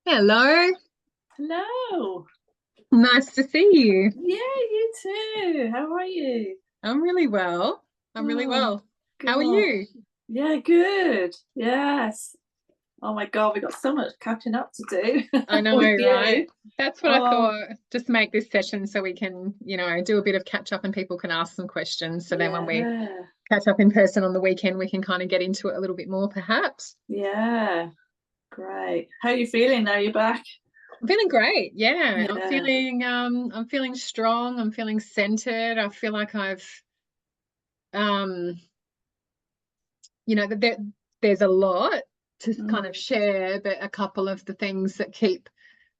Hello, Hello. nice to see you. Yeah, you too. How are you? I'm really well. I'm really Oh, well. How are gosh. you? Yeah, good. Yes. Oh my God, we got so much catching up to do I know, with right? you. That's what I Oh, thought. Just make this session so we can, do a bit of catch up and people can ask some questions. So then when we yeah. catch up in person on the weekend, we can kind of get into it a little bit more, perhaps. Yeah. Great. How are you feeling now you're back? I'm feeling great. Yeah, Yeah. I'm feeling strong. I'm feeling centered. I feel like um, there's a lot to kind of Mm, share, but a couple of the things that keep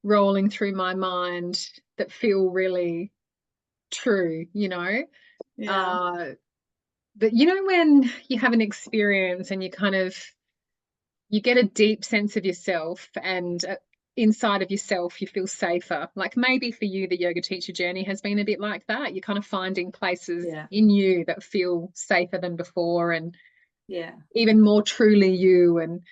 rolling through my mind that feel really true, yeah. uh but when you have an experience and you get a deep sense of yourself and inside of yourself you feel safer, like maybe for you the yoga teacher journey has been a bit like that. You're kind of finding places Yeah. in you that feel safer than before and Yeah. even more truly you, and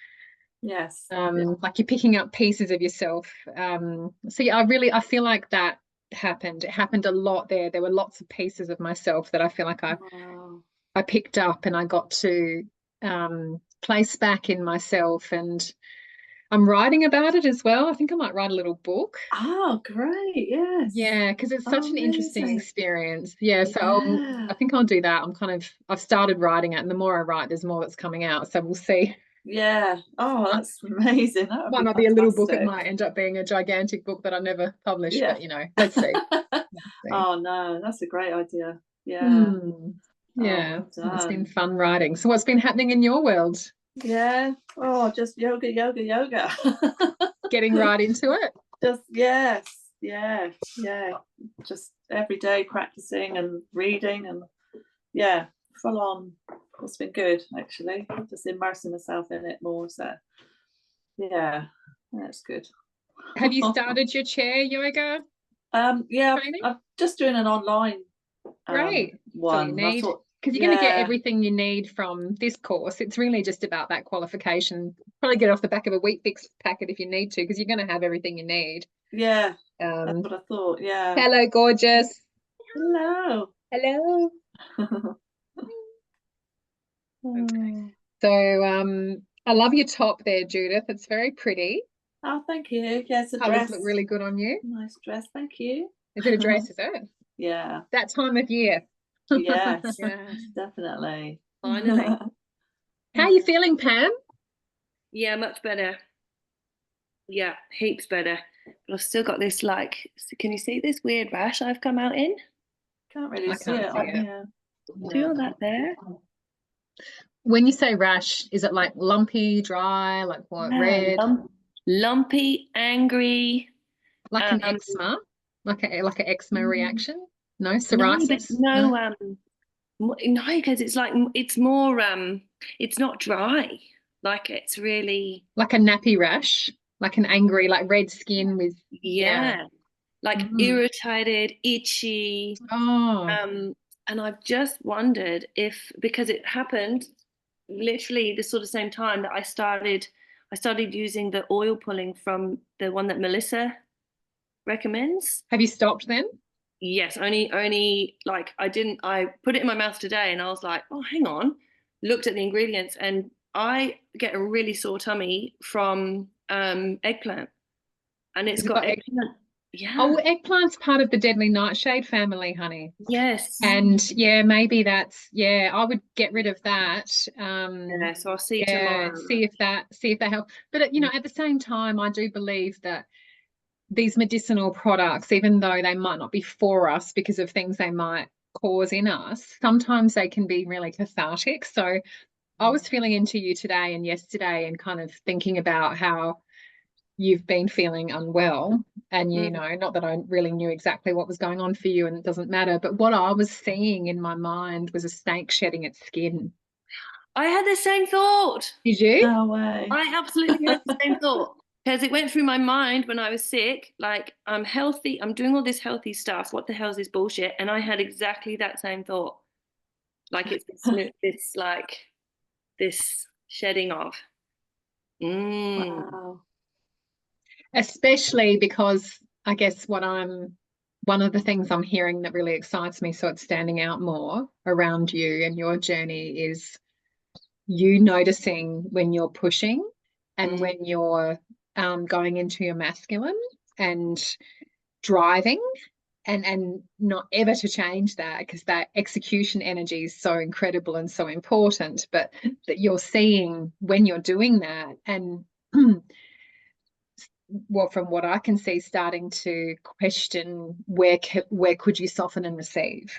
Yes. Yeah. like you're picking up pieces of yourself. So yeah, I feel like that happened. It happened a lot there. There were lots of pieces of myself that I feel like Wow. I picked up and I got to place back in myself. And I'm writing about it as well. I think I might write a little book. Oh, great. Yes. Yeah, because it's such Oh, an interesting amazing. experience. Yeah, so I Yeah. think I'll do that. I've started writing it, and the more I write, there's more that's coming out. So we'll see. Yeah. Oh, that's amazing. That would Might be not be a little book, it fantastic. might end up being a gigantic book that I never publish, Yeah. but let's see. Let's see. Oh no, that's a great idea. Yeah. Hmm. Oh, Yeah, well it's been done. fun writing. So what's been happening in your world? Yeah. Oh, just yoga, yoga, yoga. Getting right into it? Just yes. Yeah. Yeah. Just every day practicing and reading and yeah, full on. It's been good actually. Just immersing myself in it more. So yeah, that's good. Have you started your chair yoga Yeah, training? I'm just doing an online Great. So you one. I need, thought, because you're going to get yeah, everything you need from this course. It's really just about that qualification. Probably get off the back of a Wheat Bix packet if you need to, because you're going to have everything you need. yeah, that's Um, what I thought. Yeah. Hello, gorgeous. Hello. Hello. Oh, So I love your top there, Judith. It's very pretty. oh, thank you. Yes, a Colors look dress. really good on you. Nice dress. Thank you. Is it a dress, is it? Yeah. That time of year. Yes, Yes, definitely. finally. How are you feeling, Pam? Yeah, much better. Yeah, heaps better. But I've still got this can you see this weird rash I've come out in? Can't really I see can't it see on it. here. Do No. all that there? When you say rash, is it like lumpy, dry, like what, Yeah, red? lumpy, angry. Like an Um, eczema? Like an eczema mm, reaction? No, no, there's psoriasis? No? no no, because it's more it's not dry. Like it's really Like a nappy rash? Like an angry, like red skin with, yeah. yeah, like Mm. irritated, itchy. Oh, Um, and I've just wondered if because it happened literally the sort of same time that I started using the oil pulling from the one that Melissa recommends. have you stopped then? Yes, only like I put it in my mouth today and I was like, oh, hang on, looked at the ingredients and I get a really sore tummy from eggplant and it's Has it got got eggplant. Yeah. Oh, eggplant's part of the deadly nightshade family, honey. Yes. And yeah, maybe yeah, I would get rid of that. Yeah. So I'll see Yeah, tomorrow. see if that helps. But at the same time, I do believe that these medicinal products, even though they might not be for us because of things they might cause in us, sometimes they can be really cathartic. So I was feeling into you today and yesterday and kind of thinking about how you've been feeling unwell, and Mm. not that I really knew exactly what was going on for you, and it doesn't matter, but what I was seeing in my mind was a snake shedding its skin. I had the same thought. Did you? No way. I absolutely had the same thought because it went through my mind when I was sick. Like, I'm healthy, I'm doing all this healthy stuff. What the hell is this bullshit? And I had exactly that same thought. Like, it's this shedding of. Mm. Wow. especially because I guess one of the things I'm hearing that really excites me, so it's standing out more around you and your journey, is you noticing when you're pushing and when you're going into your masculine and driving, and not ever to change that, because that execution energy is so incredible and so important, but that you're seeing when you're doing that, and well, from what I can see, starting to question where could you soften and receive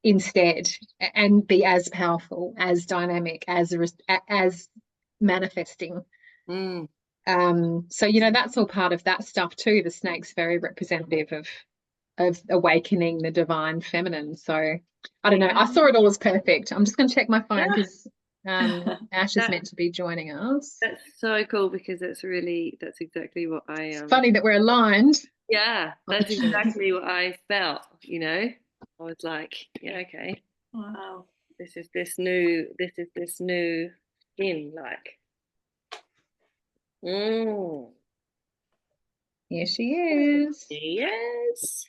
instead, and be as powerful, as dynamic, as manifesting. So that's all part of that stuff too. The snake's very representative of awakening the divine feminine. So I don't know, I saw it all as perfect. I'm just going to check my phone because Ash is meant to be joining us. That's so cool, because that's exactly what I funny that we're aligned. Yeah, that's exactly what I felt, I was like, yeah, okay. Wow. This is this new skin, like. Here she is. Yes.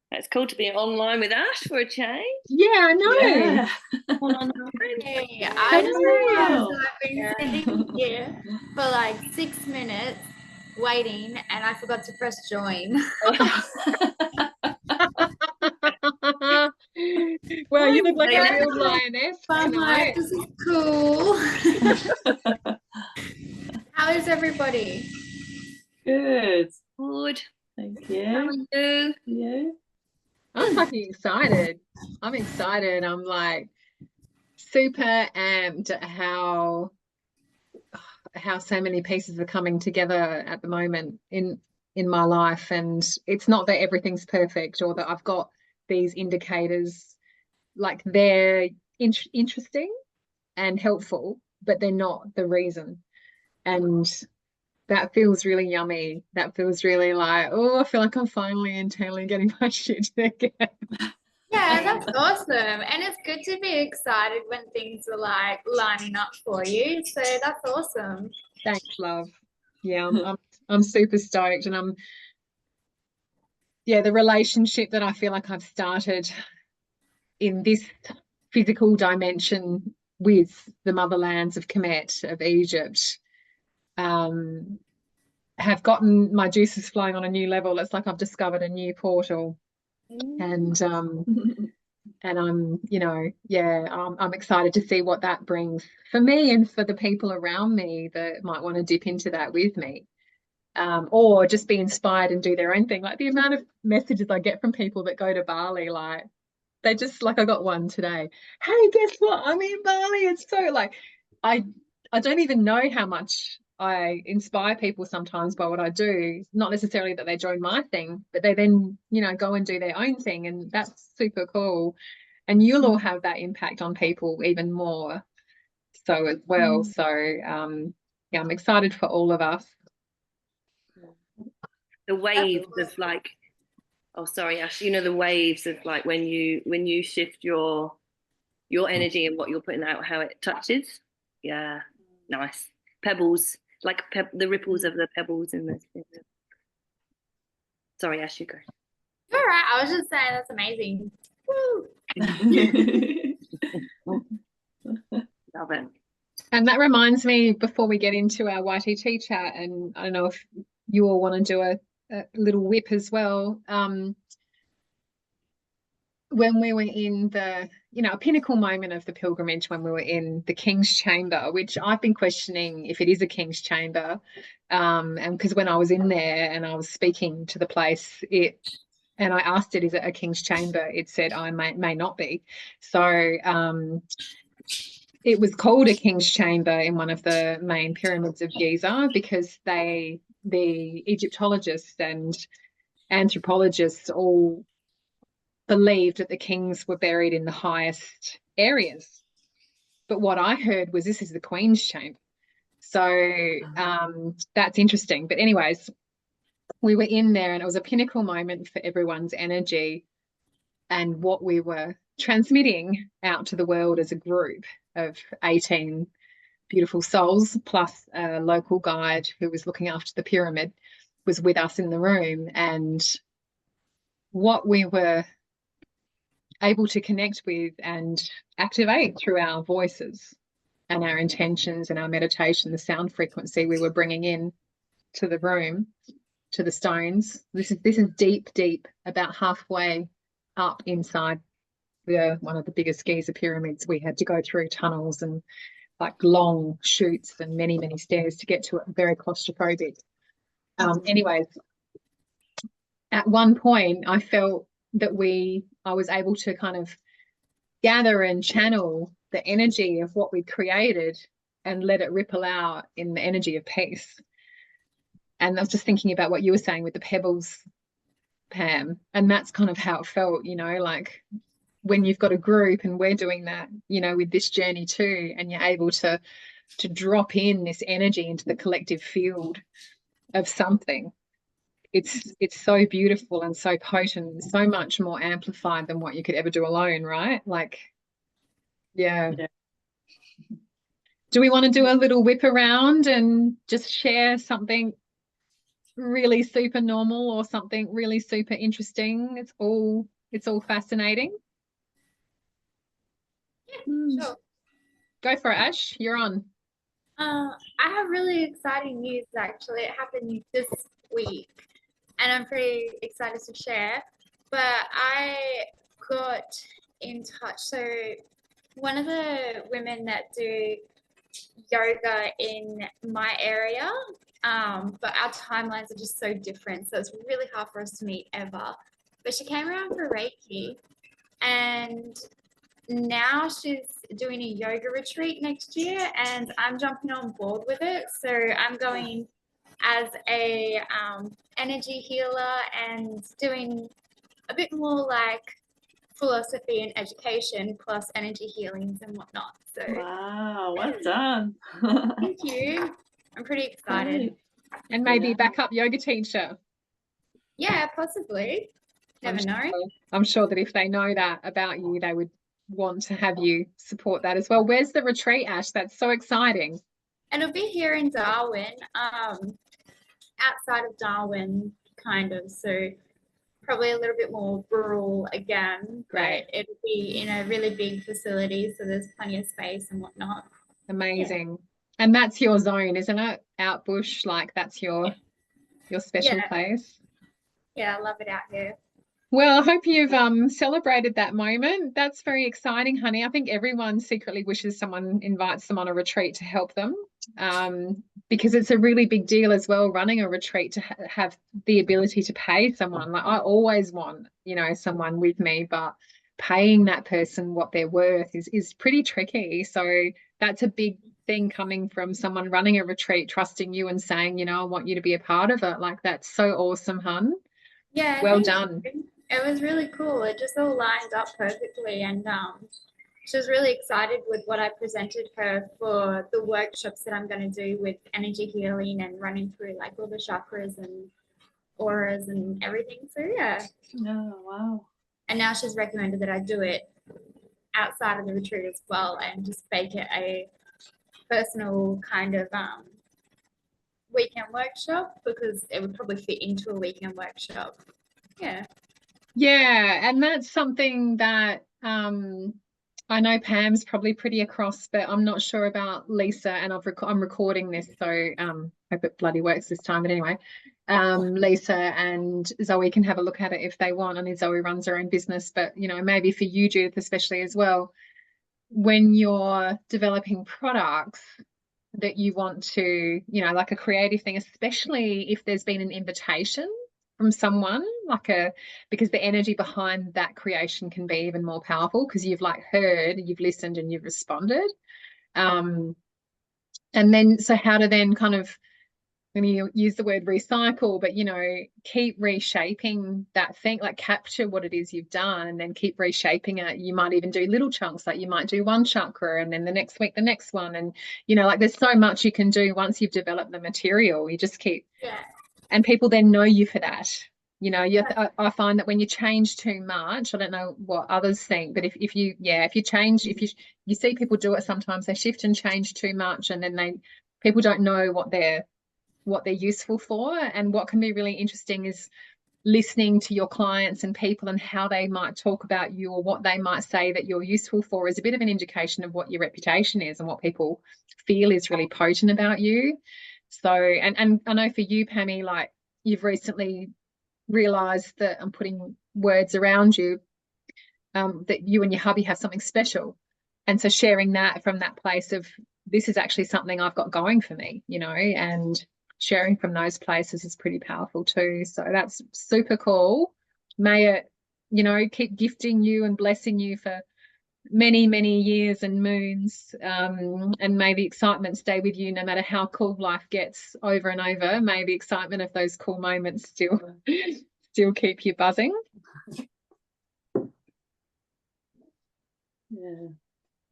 It's cool to be online with Ash for a change. Yeah, I know. Yeah. Hey, I just realized that I've been sitting here for like 6 minutes waiting, and I forgot to press join. Well, you look like a real lioness. I'm like, this is cool. How is everybody? Good. Good. Thank How are you. you? Yeah. I'm fucking excited. I'm excited. I'm like super amped at how so many pieces are coming together at the moment in my life. And it's not that everything's perfect or that I've got these indicators. Like, they're interesting and helpful, but they're not the reason. And that feels really yummy. That feels really like, oh, I feel like I'm finally internally getting my shit together. Yeah, that's awesome. And it's good to be excited when things are like lining up for you. So that's awesome. Thanks, love. Yeah, I'm super stoked. And the relationship that I feel like I've started in this physical dimension with the motherlands of Kemet, of Egypt, have gotten my juices flowing on a new level. It's like I've discovered a new portal. And I'm I'm excited to see what that brings for me and for the people around me that might want to dip into that with me, or just be inspired and do their own thing. Like, the amount of messages I get from people that go to Bali, like, they just, like, I got one today, hey, guess what, I'm in Bali. It's so, like, I don't even know how much I inspire people sometimes by what I do. Not necessarily that they join my thing, but they then go and do their own thing, and that's super cool. And you'll all have that impact on people even more so as well. So I'm excited for all of us. The waves of, like, oh, sorry, Ash, the waves of, like, when you shift your energy and what you're putting out, how it touches. Yeah, nice. Pebbles, like the ripples of the pebbles in the. Sorry, Ash, you go. All right, I was just saying that's amazing. Woo. Love it. And that reminds me, before we get into our YTT chat, and I don't know if you all want to do a little whip as well. When we were in the, a pinnacle moment of the pilgrimage, when we were in the King's Chamber, which I've been questioning if it is a King's Chamber, and because when I was in there and I was speaking to the place, and I asked it, is it a King's Chamber? It said, I may not be. So it was called a King's Chamber in one of the main pyramids of Giza because the Egyptologists and anthropologists all believed that the kings were buried in the highest areas. But what I heard was this is the Queen's Chamber. So that's interesting. But anyways, we were in there and it was a pinnacle moment for everyone's energy and what we were transmitting out to the world as a group of 18 beautiful souls, plus a local guide who was looking after the pyramid, was with us in the room. And what we were able to connect with and activate through our voices and our intentions and our meditation, the sound frequency we were bringing in to the room, to the stones. This is deep, deep, about halfway up inside one of the biggest Giza pyramids. We had to go through tunnels and like long chutes and many, many stairs to get to it. Very claustrophobic. Anyways, at one point I felt that I was able to kind of gather and channel the energy of what we created and let it ripple out in the energy of peace. And I was just thinking about what you were saying with the pebbles, Pam, and that's kind of how it felt, you know, like when you've got a group, and we're doing that, you know, with this journey too, and you're able to drop in this energy into the collective field of something. It's so beautiful and so potent and so much more amplified than what you could ever do alone, right? Like, yeah. Do we want to do a little whip around and just share something really super normal or something really super interesting? It's all fascinating. Yeah, sure. Go for it, Ash. You're on. I have really exciting news actually. It happened this week and I'm pretty excited to share. But I got in touch. So one of the women that do yoga in my area, but our timelines are just so different. So it's really hard for us to meet ever. But she came around for Reiki, and now she's doing a yoga retreat next year, and I'm jumping on board with it. So I'm going as a energy healer and doing a bit more like philosophy and education plus energy healings and whatnot. So wow, well done. thank you. I'm pretty excited. Great. And maybe Yeah. backup yoga teacher. Yeah, possibly. Never know. I'm sure that if they know that about you, they would want to have you support that as well. Where's the retreat, Ash? That's so exciting. And it'll be here in Darwin, outside of Darwin, kind of. So probably a little bit more rural again. Great. But it'll be in a really big facility, so there's plenty of space and whatnot. Amazing. Yeah. And that's your zone, isn't it? Out bush, like that's your special place. Yeah, I love it out here. Well, I hope you've celebrated that moment. That's very exciting, honey. I think everyone secretly wishes someone invites them on a retreat to help them, because it's a really big deal as well, running a retreat, to have the ability to pay someone. Like I always want, you know, someone with me, but paying that person what they're worth is pretty tricky. So that's a big thing coming from someone running a retreat, trusting you and saying, you know, I want you to be a part of it. Like that's so awesome, hun. Yeah. Well done. It was really cool. It just all lined up perfectly, and she was really excited with what I presented her for the workshops that I'm going to do with energy healing and running through like all the chakras and auras and everything. So yeah. Oh, wow. And now she's recommended that I do it outside of the retreat as well, and just make it a personal kind of weekend workshop, because it would probably fit into a weekend workshop. Yeah, and that's something that I know Pam's probably pretty across, but I'm not sure about Lisa, and I'm recording this, so hope it bloody works this time. But anyway, Lisa and Zoe can have a look at it if they want. I mean, Zoe runs her own business, but you know, maybe for you, Judith, especially as well, when you're developing products that you want to, you know, like a creative thing, especially if there's been an invitation from someone, because the energy behind that creation can be even more powerful, because you've like heard, you've listened and you've responded. And then, so how to then kind of, when you use the word recycle, but, you know, keep reshaping that thing, like capture what it is you've done and then keep reshaping it. You might even do little chunks, like you might do one chakra and then the next week, the next one. And, you know, like there's so much you can do once you've developed the material. You just keep, and people then know you for that. You know, I find that when you change too much, I don't know what others think, but if you change, if you see people do it sometimes, they shift and change too much, and then people don't know what they're useful for. And what can be really interesting is listening to your clients and people and how they might talk about you or what they might say that you're useful for is a bit of an indication of what your reputation is and what people feel is really potent about you. So, and I know for you, Pammy, like you've recently realized that I'm putting words around you, that you and your hubby have something special. And so sharing that from that place of this is actually something I've got going for me, you know, and sharing from those places is pretty powerful too. So that's super cool. May it, you know, keep gifting you and blessing you for many, many years and moons, and may the excitement stay with you no matter how cool life gets over and over. May the excitement of those cool moments still keep you buzzing. Yeah.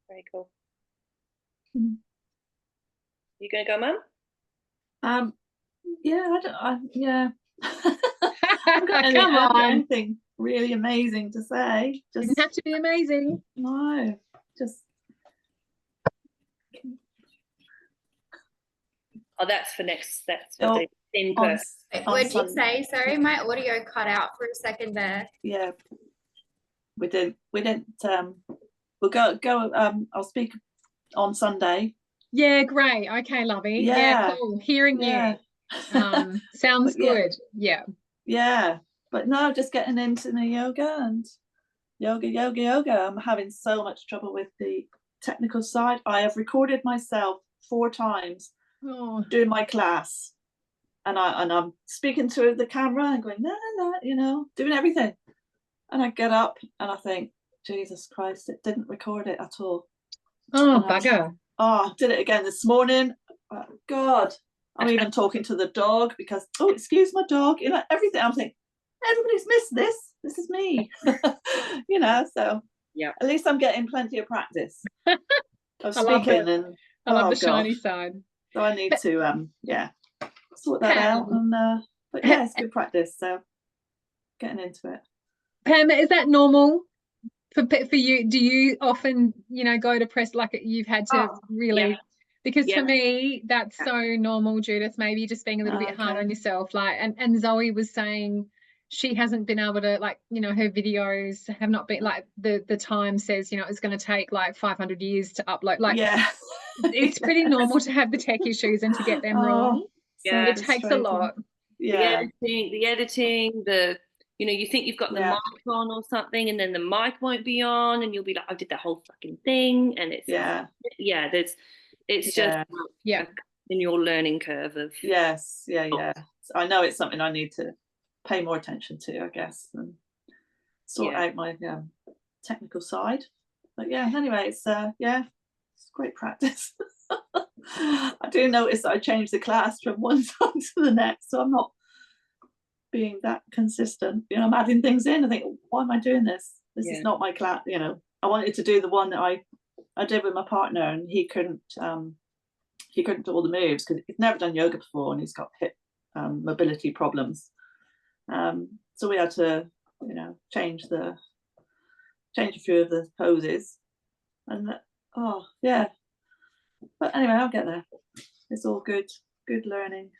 Very cool. Mm. You gonna go, Mum? Yeah, yeah. I've got Come on. anything really amazing to say. Just Didn't have to be amazing. no, just Oh, that's for next. That's for Oh, the in on, person. Wait, on what did you Sunday. say? Sorry, my audio cut out for a second there. Yeah, we didn't. We'll go. I'll speak on Sunday. Yeah, great. Okay, lovey. Yeah, cool. Hearing yeah. you. Sounds But yeah. good. Yeah. Yeah, but no, just getting into the yoga and yoga. I'm having so much trouble with the technical side. I have recorded myself 4 times Oh, doing my class, and I'm speaking to the camera and going no, you know, doing everything, and I get up and I think, Jesus Christ, it didn't record it at all. oh, And bugger. I did it again this morning. God, I'm even talking to the dog because, oh, excuse my dog, you know, everything. I'm thinking, everybody's missed this. This is me, you know. So Yeah. at least I'm getting plenty of practice of I love speaking, it. and I love the gosh. shiny side. So I need to sort that out, and but yeah, it's good practice. So getting into it. Pam, is that normal for you? Do you often, you know, go to press like you've had to really? Yeah. Because Yeah. for me, that's so normal, Judith. Maybe just being a little bit hard on yourself. Like, and Zoe was saying she hasn't been able to, like, you know, her videos have not been like the time says, you know, it's going to take like 500 years to upload. Like, yeah, it's pretty normal to have the tech issues and to get them wrong. Yeah, It takes a lot. Yeah, the editing, you know, you think you've got the mic on or something, and then the mic won't be on, and you'll be like, I did that whole fucking thing, and it's it's just in your learning curve of yes. I know it's something I need to pay more attention to, I guess, and sort out my technical side. But yeah, anyway, it's great practice. I do notice that I changed the class from one song to the next, so I'm not being that consistent. You know, I'm adding things in. I think, why am I doing this? This is not my class. You know, I wanted to do the one that I did with my partner, and he couldn't do all the moves because he's never done yoga before, and he's got hip mobility problems. So we had to, you know, change a few of the poses, and but anyway, I'll get there. It's all good learning.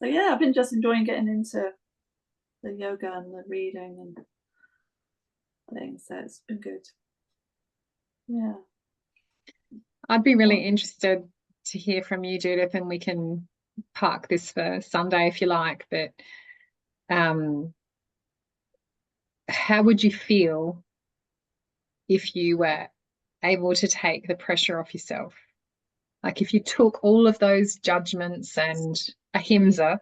So yeah, I've been just enjoying getting into the yoga and the reading and things. So it's been good. Yeah. I'd be really interested to hear from you, Judith, and we can park this for Sunday if you like. But how would you feel if you were able to take the pressure off yourself? Like if you took all of those judgments and ahimsa,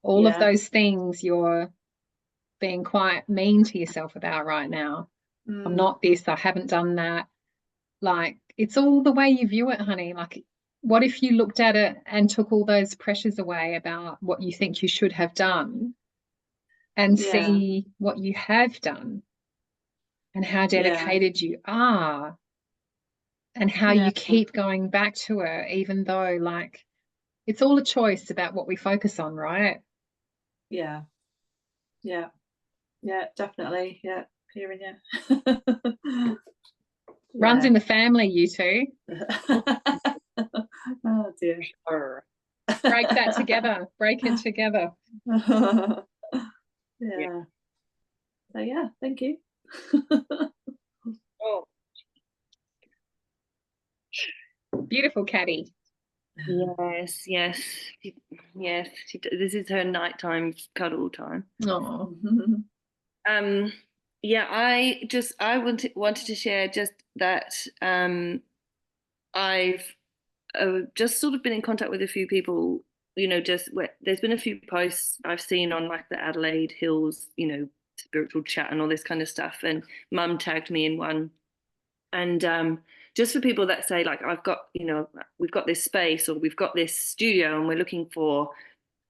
all of those things you're being quite mean to yourself about right now. I'm not this, I haven't done that. Like, it's all the way you view it, honey. Like, what if you looked at it and took all those pressures away about what you think you should have done and see what you have done and how dedicated you are and how you keep going back to it, even though, like, it's all a choice about what we focus on, right? yeah, definitely, hearing you. Runs in the family, you two. Oh dear. Break that together. Break it together. Yeah. So yeah, thank you. Oh, Beautiful Caddy. yes, yes, yes. This is her nighttime cuddle time. Oh, Yeah, I wanted to share just that I've just sort of been in contact with a few people, just there's been a few posts I've seen on like the Adelaide Hills, spiritual chat and all this kind of stuff, and Mum tagged me in one. And just for people that say like we've got this space or we've got this studio and we're looking for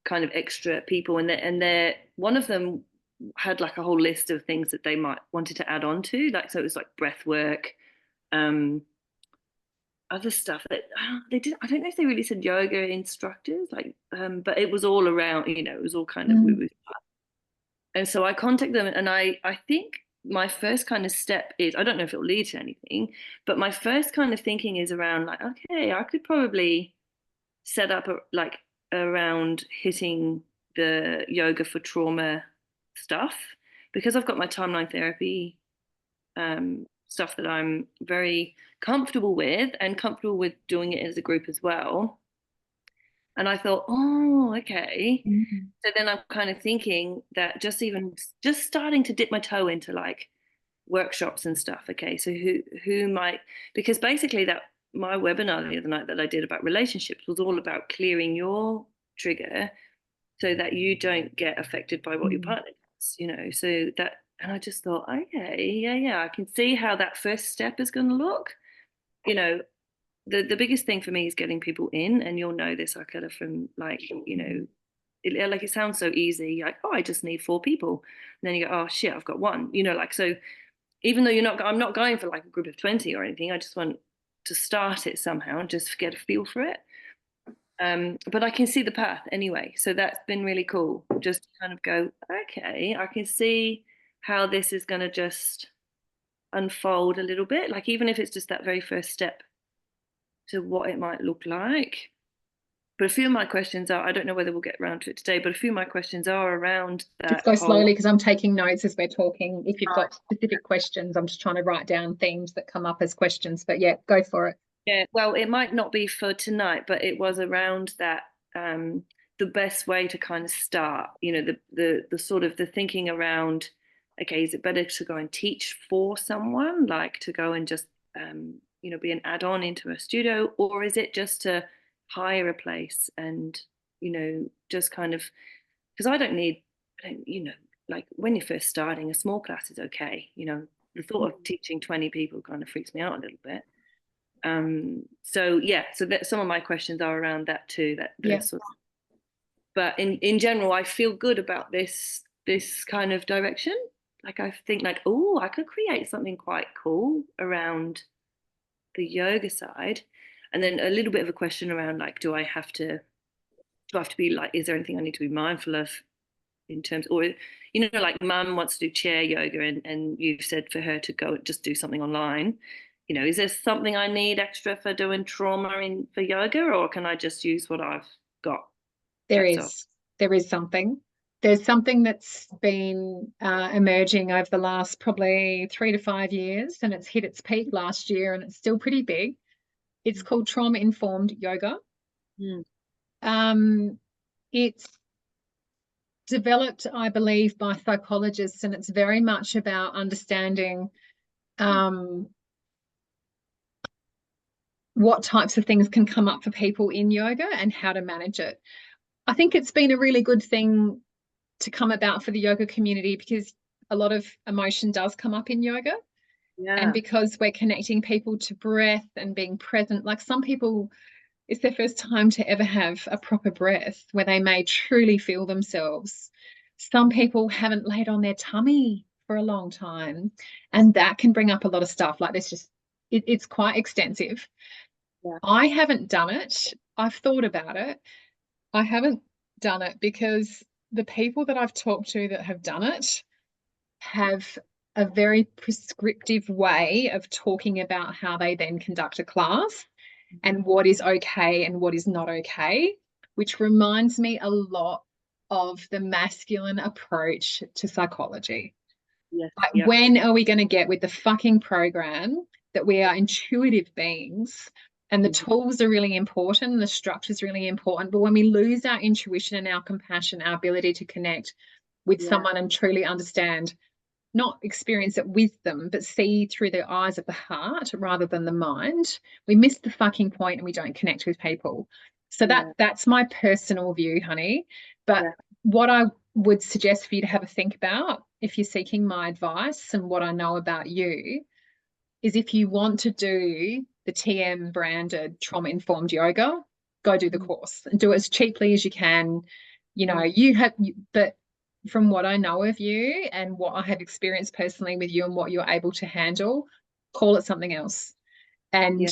kind of extra people, and they're one of them had like a whole list of things that they might wanted to add on to, like, so it was like breath work, other stuff that they did. I don't know if they really said yoga instructors, like, but it was all around, it was all kind of and so I contacted them, and I think my first kind of step is, I don't know if it'll lead to anything, but my first kind of thinking is around like, okay, I could probably set up like around hitting the yoga for trauma stuff, because I've got my timeline therapy stuff that I'm very comfortable with, and comfortable with doing it as a group as well. And I thought, oh, okay. So then I'm kind of thinking that just starting to dip my toe into like workshops and stuff. Okay, so who might, because basically that my webinar the other night that I did about relationships was all about clearing your trigger so that you don't get affected by what your partner does, so that, and I just thought, okay, yeah, I can see how that first step is going to look. The biggest thing for me is getting people in, and you'll know this, Akela, from like, it sounds so easy, like, oh, I just need 4 people, and then you go, oh shit, I've got 1, like, so even though I'm not going for like a group of 20 or anything, I just want to start it somehow and just get a feel for it. But I can see the path anyway, so that's been really cool, just to kind of go, okay, I can see how this is going to just unfold a little bit, like even if it's just that very first step to what it might look like. But a few of my questions are, I don't know whether we'll get around to it today, but a few of my questions are around that. Just go slowly, because I'm taking notes as we're talking. If you've got specific questions, I'm just trying to write down themes that come up as questions, but yeah, go for it. Yeah, well, it might not be for tonight, but it was around that, the best way to kind of start, the sort of the thinking around, okay, is it better to go and teach for someone, like to go and just, be an add-on into a studio, or is it just to hire a place and, just kind of, because I don't, like when you're first starting, a small class is okay. The thought of teaching 20 people kind of freaks me out a little bit. So that some of my questions are around that too, sort of, but in general, I feel good about this kind of direction. Like I think like, oh, I could create something quite cool around the yoga side. And then a little bit of a question around like, do I have to be like, is there anything I need to be mindful of in terms, or like Mum wants to do chair yoga, and you've said for her to go just do something online. Is there something I need extra for doing trauma for yoga, or can I just use what I've got? There is something. There's something that's been emerging over the last probably 3 to 5 years, and it's hit its peak last year, and it's still pretty big. It's called trauma-informed yoga. It's developed, I believe, by psychologists, and it's very much about understanding what types of things can come up for people in yoga and how to manage it. I think it's been a really good thing to come about for the yoga community, because a lot of emotion does come up in yoga. And because we're connecting people to breath and being present, like some people, it's their first time to ever have a proper breath where they may truly feel themselves. Some people haven't laid on their tummy for a long time, and that can bring up a lot of stuff. Like it's quite extensive. I haven't done it. I've thought about it. I haven't done it because the people that I've talked to that have done it have a very prescriptive way of talking about how they then conduct a class and what is okay and what is not okay, which reminds me a lot of the masculine approach to psychology. Yes. Like, Yeah. when are we going to get with the fucking program that we are intuitive beings and the tools are really important and the structure is really important, but when we lose our intuition and our compassion, our ability to connect with someone and truly understand, not experience it with them, but see through the eyes of the heart rather than the mind, we miss the fucking point and we don't connect with people. So that's my personal view, honey. But what I would suggest for you to have a think about, if you're seeking my advice and what I know about you, is if you want to do the TM branded trauma informed yoga, go do the course and do it as cheaply as you can. You know, but from what I know of you and what I have experienced personally with you and what you're able to handle, call it something else and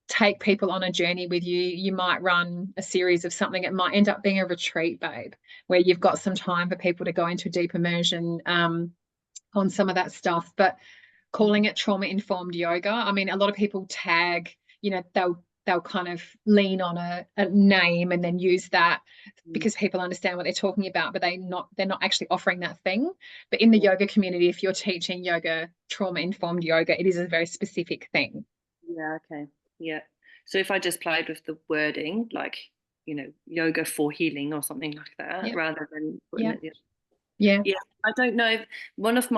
take people on a journey with you. You might run a series of something. It might end up being a retreat, babe, where you've got some time for people to go into deep immersion on some of that stuff. But calling it trauma-informed yoga, I mean, a lot of people tag, you know, they'll kind of lean on a name and then use that because people understand what they're talking about, but they're not actually offering that thing. But in the yoga community, if you're teaching yoga, trauma-informed yoga, it is a very specific thing. Yeah, okay. Yeah. So if I just played with the wording, like, you know, yoga for healing or something like that, rather than putting it. Yeah. I don't know if one of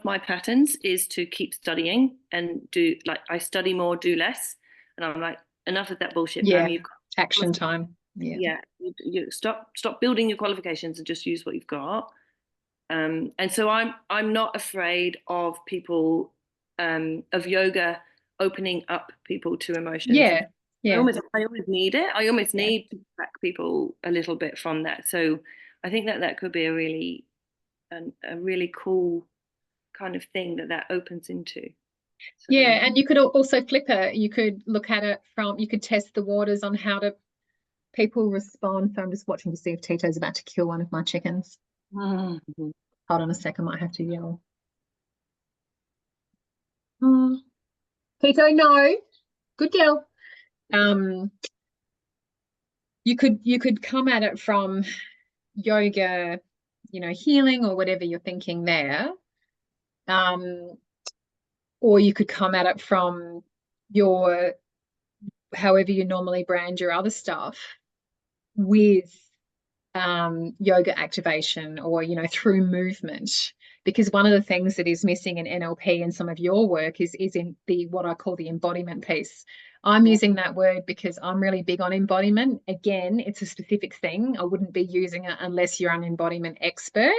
my patterns is to keep studying and do, like, I study more, do less. And I'm like, enough of that bullshit. Yeah. Action time. Yeah. You stop building your qualifications and just use what you've got. And so I'm not afraid of people, of yoga opening up people to emotions. Yeah. I almost need it. I almost need to back people a little bit from that. So I think that could be a really cool kind of thing that opens into. So, yeah, and you could also flip it. You could look at it from, you could test the waters on how people respond. So I'm just watching to see if Tito's about to kill one of my chickens. Hold on a sec, I might have to yell. Oh. Tito, no. Good girl. You could come at it from yoga, you know, healing or whatever you're thinking there. Or you could come at it from your, however you normally brand your other stuff, with yoga activation or, you know, through movement. Because one of the things that is missing in NLP and some of your work is in the, what I call the embodiment piece. I'm using that word because I'm really big on embodiment. Again, it's a specific thing. I wouldn't be using it unless you're an embodiment expert.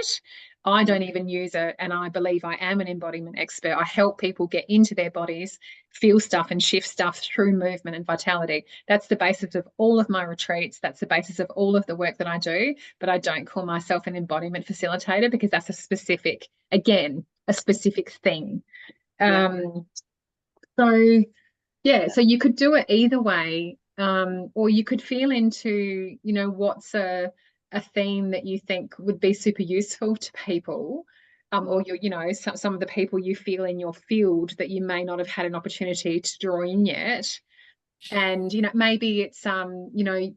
I don't even use it, and I believe I am an embodiment expert. I help people get into their bodies, feel stuff and shift stuff through movement and vitality. That's the basis of all of my retreats. That's the basis of all of the work that I do, but I don't call myself an embodiment facilitator because that's a specific, again, a specific thing. So yeah, so you could do it either way, or you could feel into, you know, what's a theme that you think would be super useful to people, or you know, some of the people you feel in your field that you may not have had an opportunity to draw in yet. And, you know, maybe it's you know,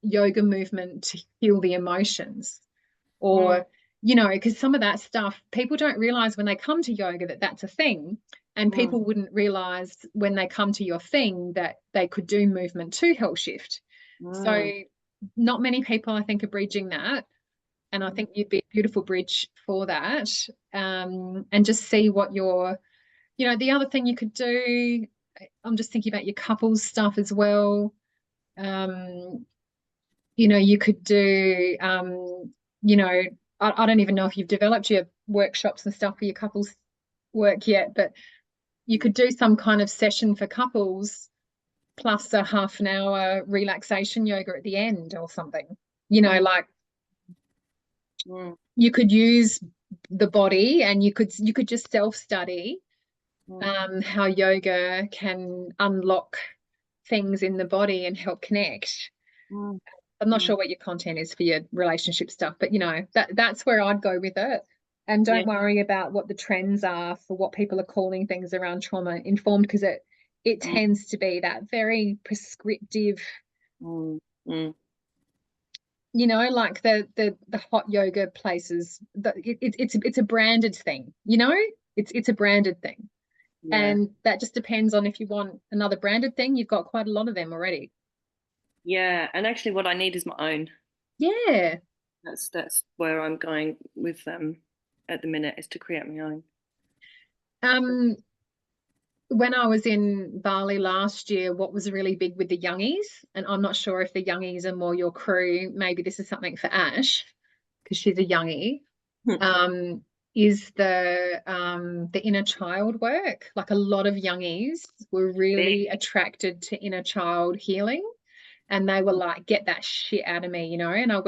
yoga movement to heal the emotions, or you know, because some of that stuff people don't realize when they come to yoga that that's a thing. And people wouldn't realize when they come to your thing that they could do movement to help shift. So not many people, I think, are bridging that. And I think you'd be a beautiful bridge for that. And just see what your, you know, the other thing you could do, I'm just thinking about your couples stuff as well. You know, you could do, you know, I don't even know if you've developed your workshops and stuff for your couples work yet, but you could do some kind of session for couples plus a half an hour relaxation yoga at the end or something, you know, like you could use the body and you could just self-study how yoga can unlock things in the body and help connect. I'm not sure what your content is for your relationship stuff, but you know, that's where I'd go with it. And don't worry about what the trends are for what people are calling things around trauma informed, because it tends to be that very prescriptive, Mm. you know, like the hot yoga places. It's a branded thing, you know, it's a branded thing. Yeah. And that just depends on if you want another branded thing. You've got quite a lot of them already. Yeah, and actually what I need is my own. Yeah. That's where I'm going with them at the minute, is to create my own. When I was in Bali last year, what was really big with the youngies, and I'm not sure if the youngies are more your crew, maybe this is something for Ash, because she's a youngie, is the inner child work. Like a lot of youngies were really attracted to inner child healing. And they were like, get that shit out of me, you know. And I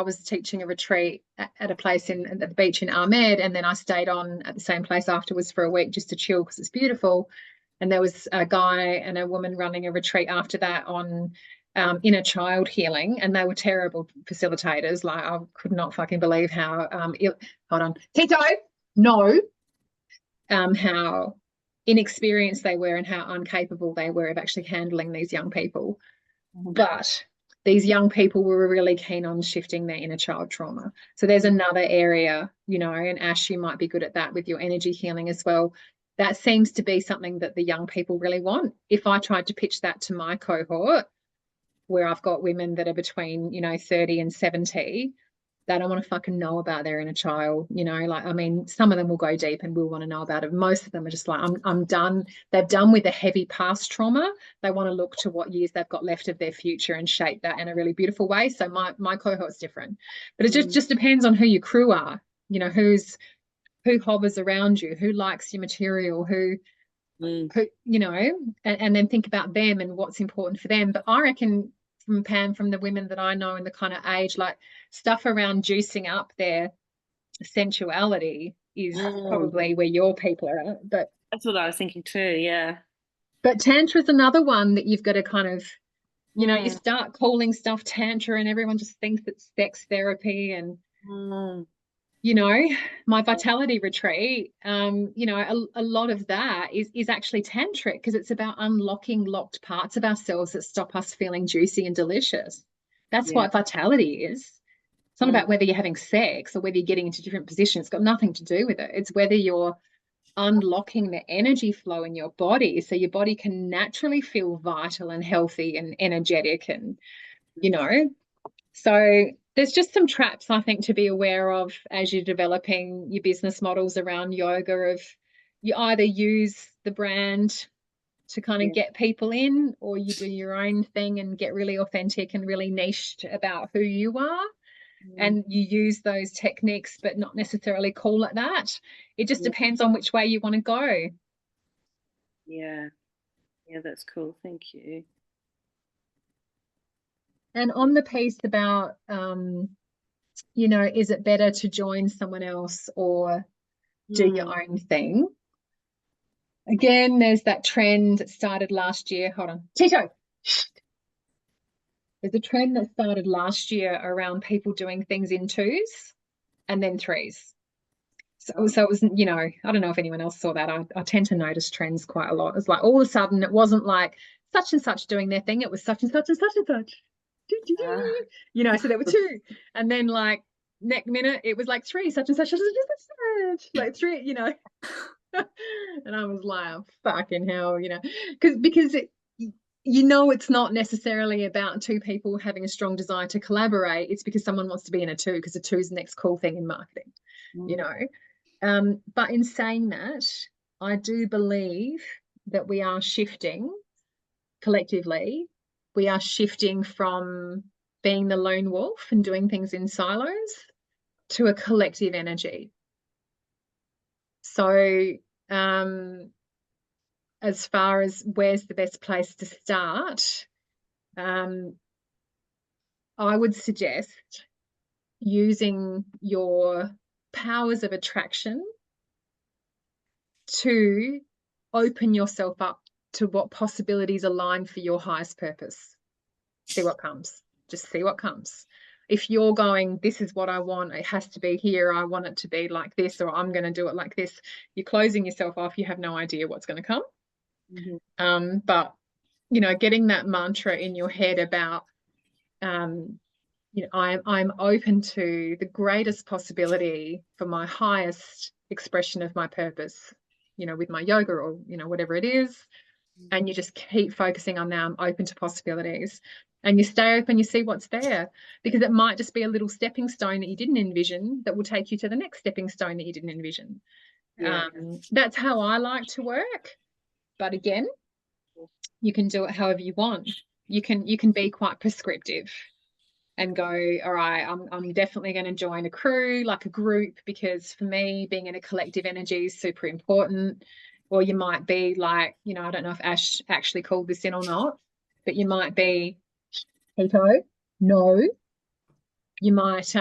was teaching a retreat at a place at the beach in Ahmed, and then I stayed on at the same place afterwards for a week just to chill because it's beautiful. And there was a guy and a woman running a retreat after that on inner child healing, and they were terrible facilitators. Like, I could not fucking believe how hold on, Tito, no, how inexperienced they were and how incapable they were of actually handling these young people. But these young people were really keen on shifting their inner child trauma. So there's another area, you know, and Ash, you might be good at that with your energy healing as well. That seems to be something that the young people really want. If I tried to pitch that to my cohort, where I've got women that are between, you know, 30 and 70, they don't want to fucking know about their inner child, you know. Like, I mean, some of them will go deep and will want to know about it. Most of them are just like, I'm done. They've done with the heavy past trauma. They want to look to what years they've got left of their future and shape that in a really beautiful way. So my cohort's different, but it just depends on who your crew are, you know, who hovers around you, who likes your material, who you know, and then think about them and what's important for them. But I reckon, from Pam, from the women that I know in the kind of age, like stuff around juicing up their sensuality is probably where your people are at. But that's what I was thinking too. Yeah. But tantra is another one that you've got to kind of, you know, you start calling stuff tantra and everyone just thinks it's sex therapy. And you know, my vitality retreat, you know, a lot of that is actually tantric, because it's about unlocking locked parts of ourselves that stop us feeling juicy and delicious. That's what vitality is. It's not about whether you're having sex or whether you're getting into different positions. It's got nothing to do with it. It's whether you're unlocking the energy flow in your body so your body can naturally feel vital and healthy and energetic, and, you know. So there's just some traps, I think, to be aware of as you're developing your business models around yoga. Of you either use the brand to kind of get people in, or you do your own thing and get really authentic and really niched about who you are. And you use those techniques, but not necessarily call it that. It just depends on which way you want to go. Yeah, that's cool. Thank you. And on the piece about, you know, is it better to join someone else or do your own thing? Again, there's that trend that started last year. Hold on, Tito. There's a trend that started last year around people doing things in twos and then threes. So it was, you know, I don't know if anyone else saw that. I tend to notice trends quite a lot. It's like all of a sudden it wasn't like such and such doing their thing. It was such and such and such and such. You know, so there were two. And then like next minute it was like three, such and such, like three, you know. And I was like, oh, fucking hell, you know, because you know, it's not necessarily about two people having a strong desire to collaborate. It's because someone wants to be in a two, because a two is the next cool thing in marketing, you know. But in saying that, I do believe that we are shifting collectively. We are shifting from being the lone wolf and doing things in silos to a collective energy. So as far as where's the best place to start, I would suggest using your powers of attraction to open yourself up to what possibilities align for your highest purpose. See what comes. just see what comes. If you're going, this is what I want, it has to be here, I want it to be like this, or I'm going to do it like this, you're closing yourself off. You have no idea what's going to come. But you know, getting that mantra in your head about you know, I'm open to the greatest possibility for my highest expression of my purpose, you know, with my yoga or, you know, whatever it is. And you just keep focusing on that. I'm open to possibilities. And you stay open, you see what's there, because it might just be a little stepping stone that you didn't envision that will take you to the next stepping stone that you didn't envision. That's how I like to work. But again, you can do it however you want. You can be quite prescriptive and go, all right, I'm definitely going to join a crew, like a group, because for me, being in a collective energy is super important. Or you might be like, you know, I don't know if Ash actually called this in or not, but you might be keto. No. You might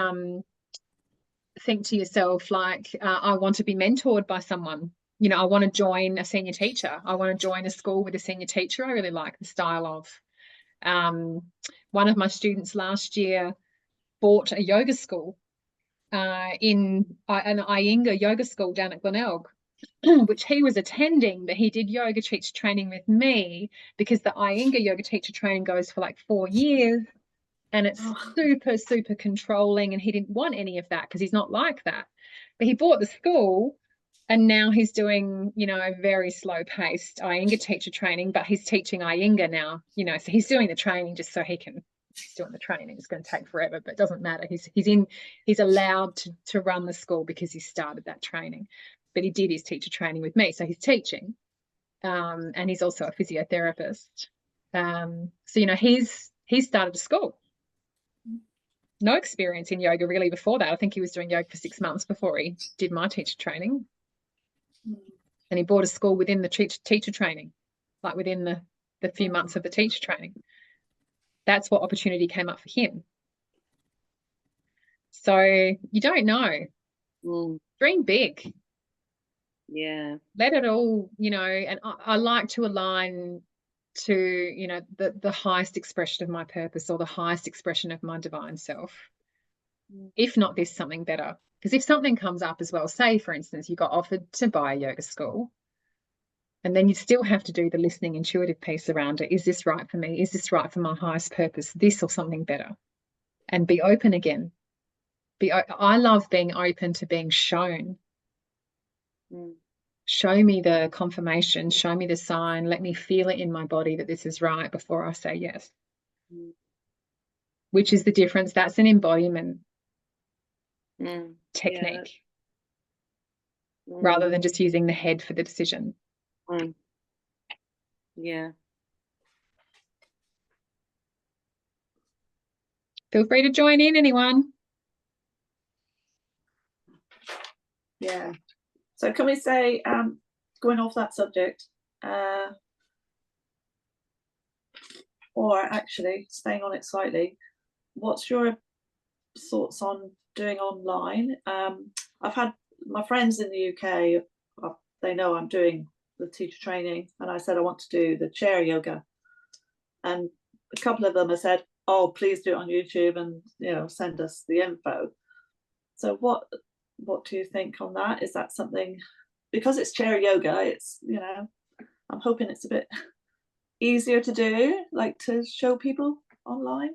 think to yourself, like, I want to be mentored by someone. You know, I want to join a senior teacher. I want to join a school with a senior teacher. I really like the style of. One of my students last year bought a yoga school in an Iyengar yoga school down at Glenelg, which he was attending, but he did yoga teacher training with me because the Iyengar yoga teacher training goes for like 4 years, and it's super controlling, and he didn't want any of that because he's not like that. But he bought the school, and now he's doing, you know, very slow paced Iyengar teacher training, but he's teaching Iyengar now, you know, so he's doing the training just so he's doing the training. It's going to take forever, but it doesn't matter. He's allowed to run the school because he started that training, but he did his teacher training with me. So he's teaching, and he's also a physiotherapist. So, you know, he's started a school. No experience in yoga really before that. I think he was doing yoga for 6 months before he did my teacher training. And he bought a school within the teacher training, like within the few months of the teacher training. That's what opportunity came up for him. So you don't know. Dream big. Yeah. Let it all, you know, and I like to align to, you know, the highest expression of my purpose, or the highest expression of my divine self. If not this, something better. Because if something comes up as well, say, for instance, you got offered to buy a yoga school, and then you still have to do the listening, intuitive piece around it. Is this right for me? Is this right for my highest purpose? This or something better? And be open again. I love being open to being shown. Show me the confirmation. Show me the sign. Let me feel it in my body that this is right before I say yes. Which is the difference. That's an embodiment technique, rather than just using the head for the decision. Yeah. Feel free to join in, anyone. Yeah. So can we say, going off that subject, or actually staying on it slightly, what's your thoughts on doing online? I've had my friends in the UK, they know I'm doing the teacher training, and I said I want to do the chair yoga, and a couple of them have said, oh, please do it on YouTube, and, you know, send us the info. So what do you think on that? Is that something, because it's chair yoga, it's, you know, I'm hoping it's a bit easier to do, like to show people online?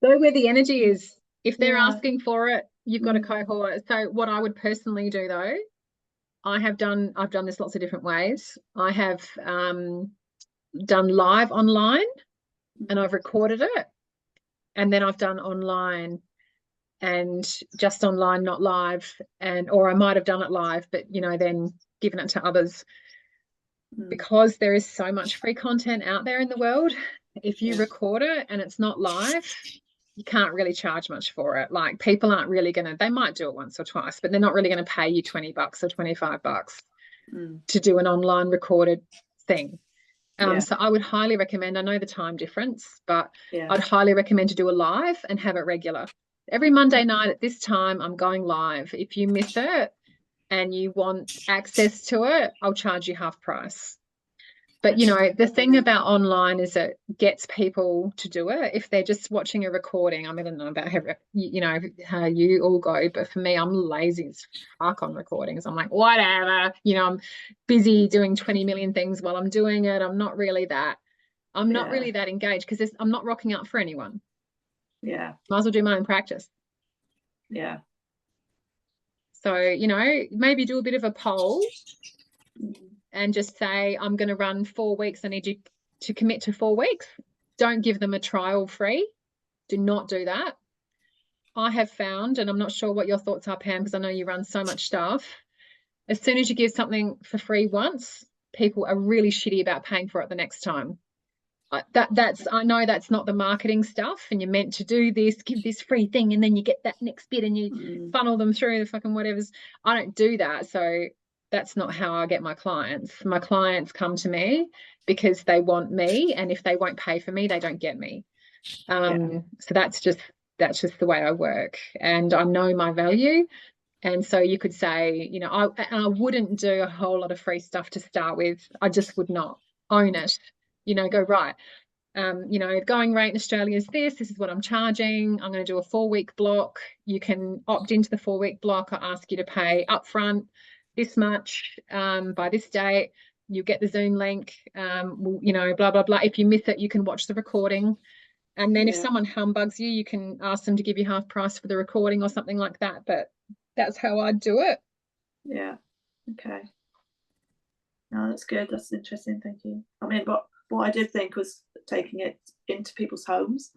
Go where the energy is. If they're asking for it, you've got a cohort. So what I would personally do, though, I've done this lots of different ways. I have done live online, and I've recorded it, and then I've done online and just online, not live, or I might have done it live, but, you know, then given it to others. Because there is so much free content out there in the world, if you record it and it's not live, you can't really charge much for it. Like, people aren't really they might do it once or twice, but they're not really going to pay you $20 or $25 to do an online recorded thing. So I would highly recommend, I know the time difference, but I'd highly recommend to do a live and have it regular. Every Monday night at this time, I'm going live. If you miss it and you want access to it, I'll charge you half price. But you know, the thing about online is it gets people to do it. If they're just watching a recording, I mean, I don't know about how you all go, but for me, I'm lazy as fuck on recordings. I'm like, whatever, I'm busy doing 20 million things while I'm doing it. I'm not really that engaged because I'm not rocking up for anyone. Yeah. Might as well do my own practice. Yeah. So, maybe do a bit of a poll Mm. and just say, I'm going to run 4 weeks. I need you to commit to 4 weeks. Don't give them a trial free. Do not do that. I have found, and I'm not sure what your thoughts are, Pam, because I know you run so much stuff. As soon as you give something for free once, people are really shitty about paying for it the next time. I know that's not the marketing stuff, and you're meant to do this, give this free thing, and then you get that next bit and you funnel them through the fucking whatevers. I don't do that. So that's not how I get my clients. My clients come to me because they want me, and if they won't pay for me, they don't get me. So that's just the way I work, and I know my value. And so you could say, I wouldn't do a whole lot of free stuff to start with. I just would not own it. Go right. Going rate in Australia is this is what I'm charging. I'm going to do a 4-week block. You can opt into the 4-week block. I ask you to pay upfront this much by this date. You get the Zoom link, blah, blah, blah. If you miss it, you can watch the recording. And then if someone humbugs you, you can ask them to give you half price for the recording or something like that. But that's how I do it. Yeah. Okay. No, that's good. That's interesting. Thank you. I mean, what I did think was taking it into people's homes,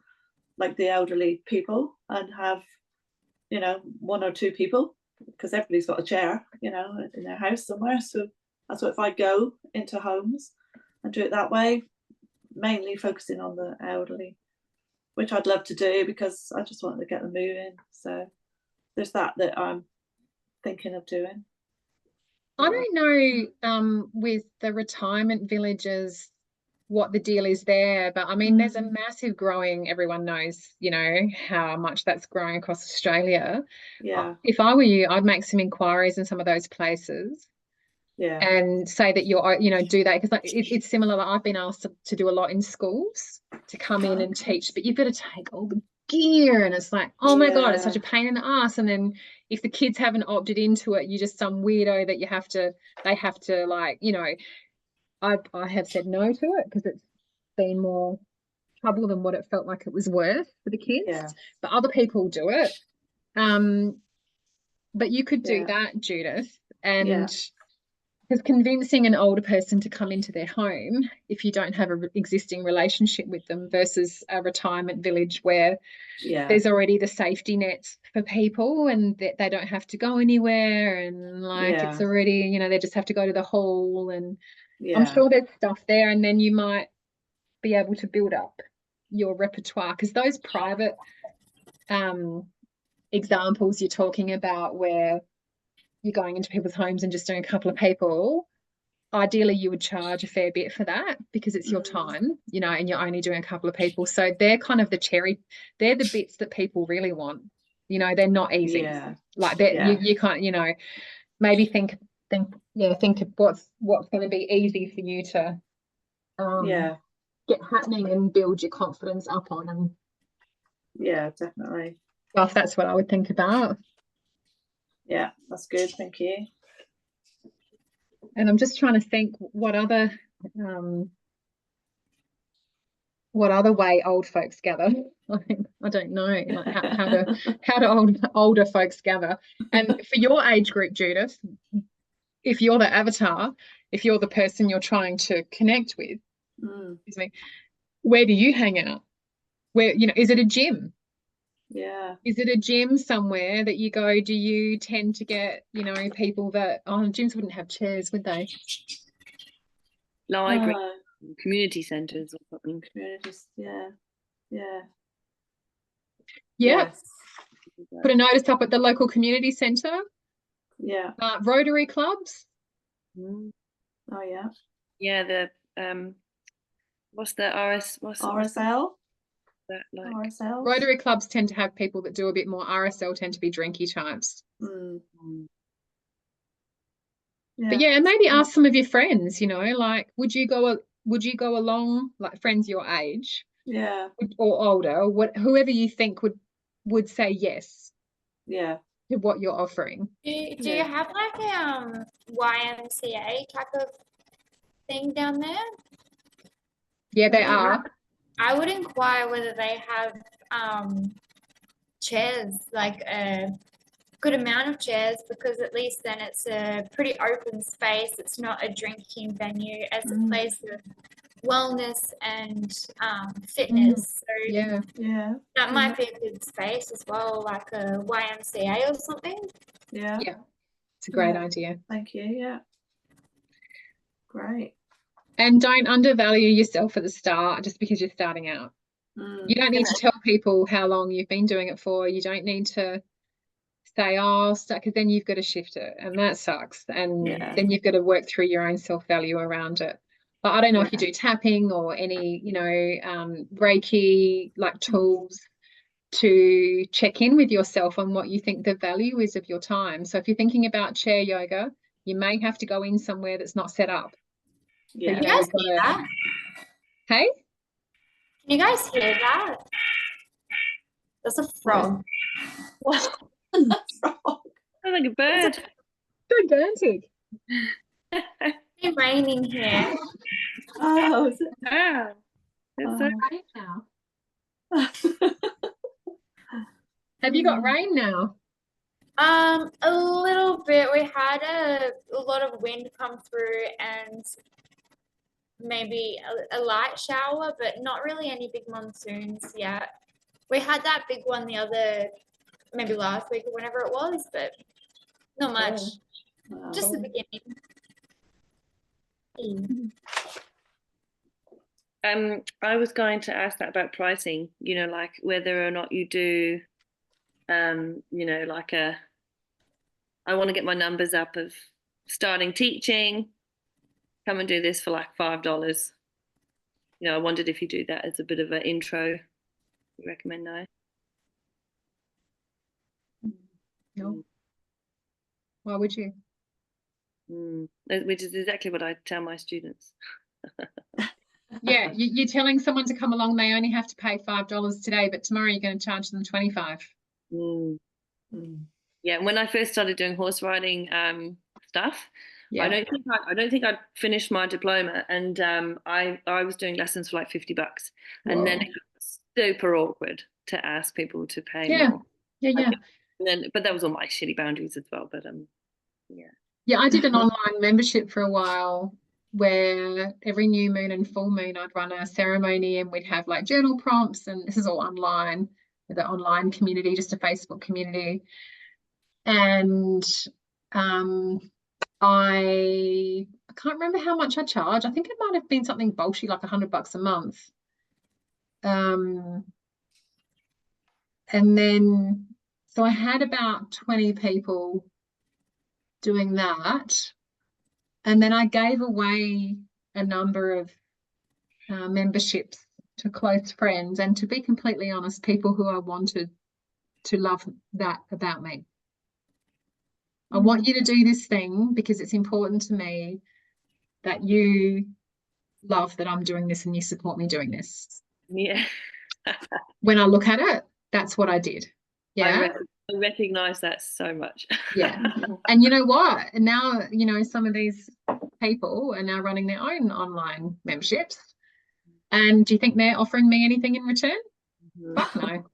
like the elderly people, and have, 1 or 2 people, because everybody's got a chair, in their house somewhere. So that's what if I go into homes and do it that way, mainly focusing on the elderly, which I'd love to do because I just wanted to get them moving. So there's that I'm thinking of doing. I don't know with the retirement villages what the deal is there, but I mean there's a massive growing, everyone knows how much that's growing across Australia. If I were you, I'd make some inquiries in some of those places and say that you're do that, because it's similar. Like I've been asked to do a lot in schools, to come in and teach, but you've got to take all the gear, and it's like, oh my god, it's such a pain in the ass. And then if the kids haven't opted into it, you're just some weirdo that they have to like, I have said no to it because it's been more trouble than what it felt like it was worth for the kids. But other people do it. But you could do that, Judith, and because convincing an older person to come into their home, if you don't have an existing relationship with them, versus a retirement village where there's already the safety nets for people and they don't have to go anywhere, and it's already, they just have to go to the hall, and I'm sure there's stuff there, and then you might be able to build up your repertoire, because those private examples you're talking about where you're going into people's homes and just doing a couple of people, ideally you would charge a fair bit for that because it's your time, and you're only doing a couple of people. So they're kind of they're the bits that people really want. They're not easy. Like that you can't, maybe think of what's going to be easy for you to get happening and build your confidence up on. And definitely. Well, that's what I would think about. Yeah, that's good. Thank you. And I'm just trying to think what other way old folks gather. I don't know, like how do older folks gather. And for your age group, Judith, if you're the avatar, if you're the person you're trying to connect with, excuse me, where do you hang out? Where, is it a gym? Is it a gym somewhere that you go? Do you tend to get, people that, gyms wouldn't have chairs, would they? Library, community centres or something. Communities, Yes. Put a notice up at the local community centre. Rotary clubs. Oh yeah. Yeah, the what's the RSL? RSL? Rotary clubs tend to have people that do a bit more. RSL tend to be drinky types. But maybe ask some of your friends, like, would you go would you go along, like friends your age Yeah, or older, or whoever you think would say yes yeah. to what you're offering? Do you Yeah. have like a YMCA type of thing down there? Yeah, they Yeah. are. I would inquire whether they have chairs, like a good amount of chairs, because at least then it's a pretty open space. It's not a drinking venue as a Mm. place of wellness and fitness. So Yeah. Yeah, that might be a good space as well, like a YMCA or something. yeah. Yeah. It's a great Yeah. idea. Thank you. Yeah. Great. And don't undervalue yourself at the start just because you're starting out. Mm. You don't need to tell people how long you've been doing it for. You don't need to say, oh, because then you've got to shift it, and that sucks. And Yeah. then you've got to work through your own self-value around it. But I don't know if you do tapping or any, Reiki like tools to check in with yourself on what you think the value is of your time. So if you're thinking about chair yoga, you may have to go in somewhere that's not set up. Yeah. Can you guys you've hear got that? Hey? Can you guys hear that? That's a frog. That's wrong. Sounds like a bird. Gigantic. It's raining here. Oh, is it? Wow. That's so Rain now. Oh. Have you got rain now? A little bit. We had a lot of wind come through and maybe a light shower, but not really any big monsoons yet. We had that big one maybe last week or whenever it was, but not much. Wow. Just the beginning. I was going to ask that about pricing, like whether or not you do, like I want to get my numbers up of starting teaching, come and do this for like $5. I wondered if you do that as a bit of an intro. You recommend no? No. Why would you? Which is exactly what I tell my students. Yeah, you're telling someone to come along, they only have to pay $5 today, but tomorrow you're going to charge them $25. Yeah, when I first started doing horse riding stuff, Yeah. I don't think I'd finished my diploma, and I was doing lessons for like $50, and then it was super awkward to ask people to pay more. Yeah. But that was all my shitty boundaries as well. But Yeah, I did an online membership for a while where every new moon and full moon I'd run a ceremony and we'd have like journal prompts, and this is all online with an online community, just a Facebook community. And I can't remember how much I charged. I think it might have been something bulky like $100 a month. And then so I had about 20 people doing that, and then I gave away a number of memberships to close friends, and to be completely honest, people who I wanted to love that about me. I want you to do this thing because it's important to me that you love that I'm doing this and you support me doing this. yeah, When I look at it, that's what I did. Yeah. I recognize that so much. Yeah. And you know what? And now, some of these people are now running their own online memberships. And do you think they're offering me anything in return? Fuck no.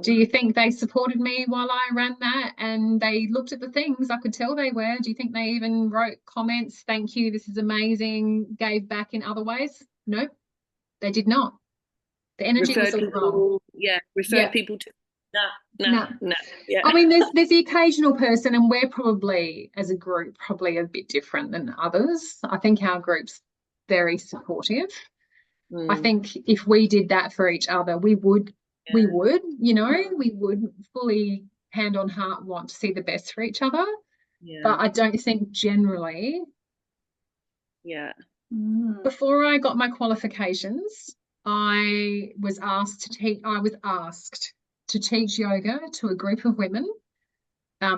Do you think they supported me while I ran that and they looked at the things? I could tell they were. Do you think they even wrote comments? Thank you. This is amazing. Gave back in other ways? Nope. They did not. The energy was all wrong. Refer people to no. Yeah. I mean, there's the occasional person, and we're probably, as a group, probably a bit different than others. I think our group's very supportive. I think if we did that for each other, we would, we would fully hand on heart want to see the best for each other. Yeah. But I don't think generally. Yeah. Before I got my qualifications, I was asked to teach yoga to a group of women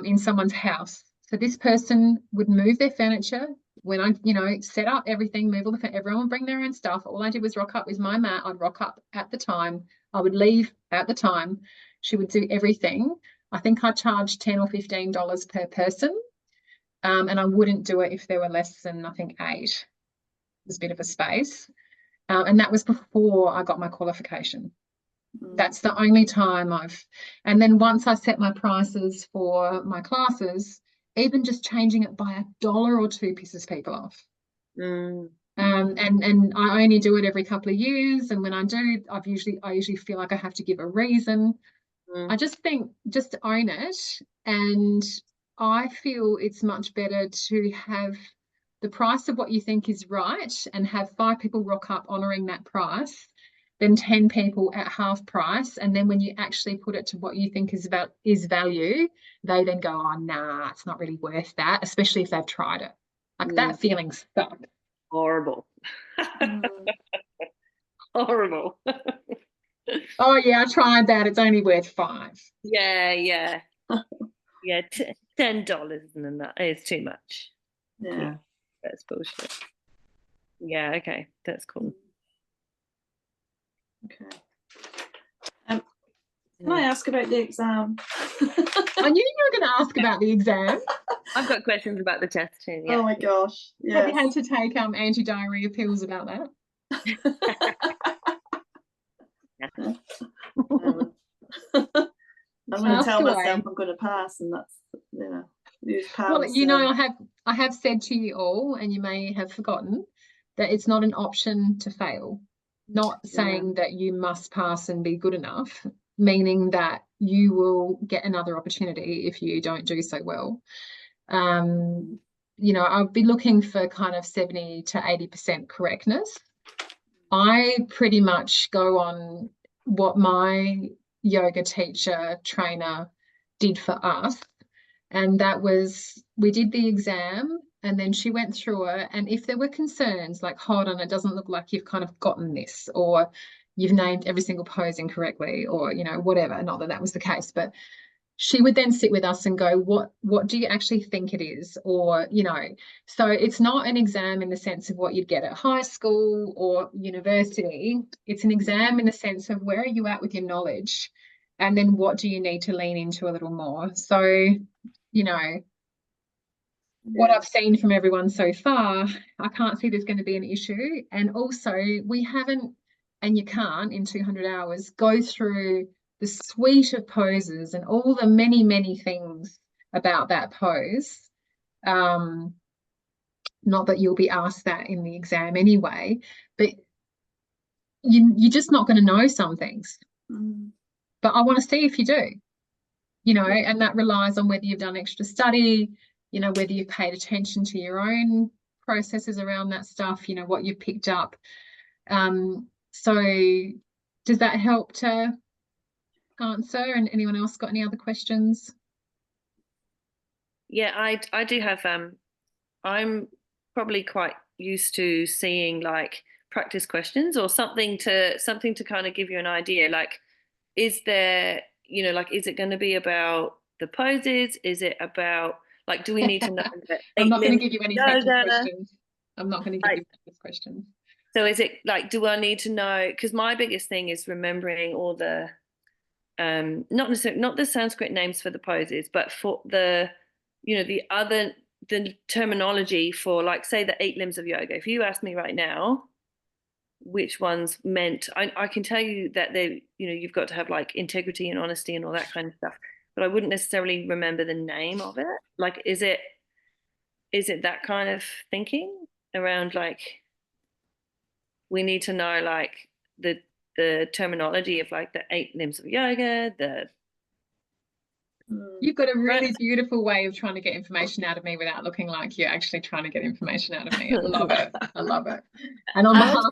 in someone's house. So this person would move their furniture when I, you know, set up everything, move all the, everyone would bring their own stuff. All I did was rock up with my mat. I'd rock up at the time. I would leave at the time. She would do everything. I think I charged $10 or $15 per person. And I wouldn't do it if there were less than, I think, 8. There's a bit of a space. And that was before I got my qualification. That's the only time and then once I set my prices for my classes, even just changing it by $1 or $2 pisses people off. And I only do it every couple of years, and when I do, I usually feel like I have to give a reason. I just think just own it, and I feel it's much better to have the price of what you think is right and have 5 people rock up honouring that price than 10 people at half price, and then when you actually put it to what you think is value, they then go, oh nah, it's not really worth that, especially if they've tried it. Like that feeling sucked. Horrible. Horrible. Oh yeah, I tried that, it's only worth 5. Yeah $10 and that is too much. Yeah, that's bullshit. Yeah, okay, that's cool. okay. Can I ask about the exam? I knew you were going to ask about the exam. I've got questions about the test too. Yeah. Oh my gosh, Have you yes. had to take anti-diarrhea pills about that? I'm going to tell Away. myself I'm going to pass, and that's, you know, use power. Well, you know, I have said to you all, and you may have forgotten, that it's not an option to fail. Not saying that you must pass and be good enough, meaning that you will get another opportunity if you don't do so well. You know, I'll be looking for kind of 70 to 80% correctness. I pretty much go on what my yoga teacher trainer did for us, and that was, we did the exam and then she went through it, and if there were concerns like, hold on, it doesn't look like you've kind of gotten this, or you've named every single pose incorrectly, or, you know, whatever, not that that was the case, but she would then sit with us and go, what do you actually think it is? Or, you know, so it's not an exam in the sense of what you'd get at high school or university. It's an exam in the sense of where are you at with your knowledge, and then what do you need to lean into a little more. So, you know, what I've seen from everyone so far, I can't see there's going to be an issue. And also we haven't, and you can't in 200 hours go through the suite of poses and all the many, many things about that pose. Not that you'll be asked that in the exam anyway, but you're just not going to know some things. But I want to see if you do, you know, and that relies on whether you've done extra study, you know, whether you've paid attention to your own processes around that stuff, you know, what you've picked up. So does that help to answer? And anyone else got any other questions? Yeah, I do have I'm probably quite used to seeing like practice questions or something to kind of give you an idea, like, is there, you know, like, is it going to be about the poses? Is it about, like, do we need to know that I'm not going to give you any practice questions. I'm not going to give you practice questions. So is it like, do I need to know, because my biggest thing is remembering all the not necessarily, not the Sanskrit names for the poses, but for the, you know, the terminology for, like, say, the 8 limbs of yoga. If you ask me right now which ones meant, I can tell you that they, you know, you've got to have like integrity and honesty and all that kind of stuff, but I wouldn't necessarily remember the name of it. Like, is it that kind of thinking around, like, we need to know like the terminology of like the 8 limbs of yoga, You've got a really beautiful way of trying to get information out of me without looking like you're actually trying to get information out of me. I love it. I love it. And on behalf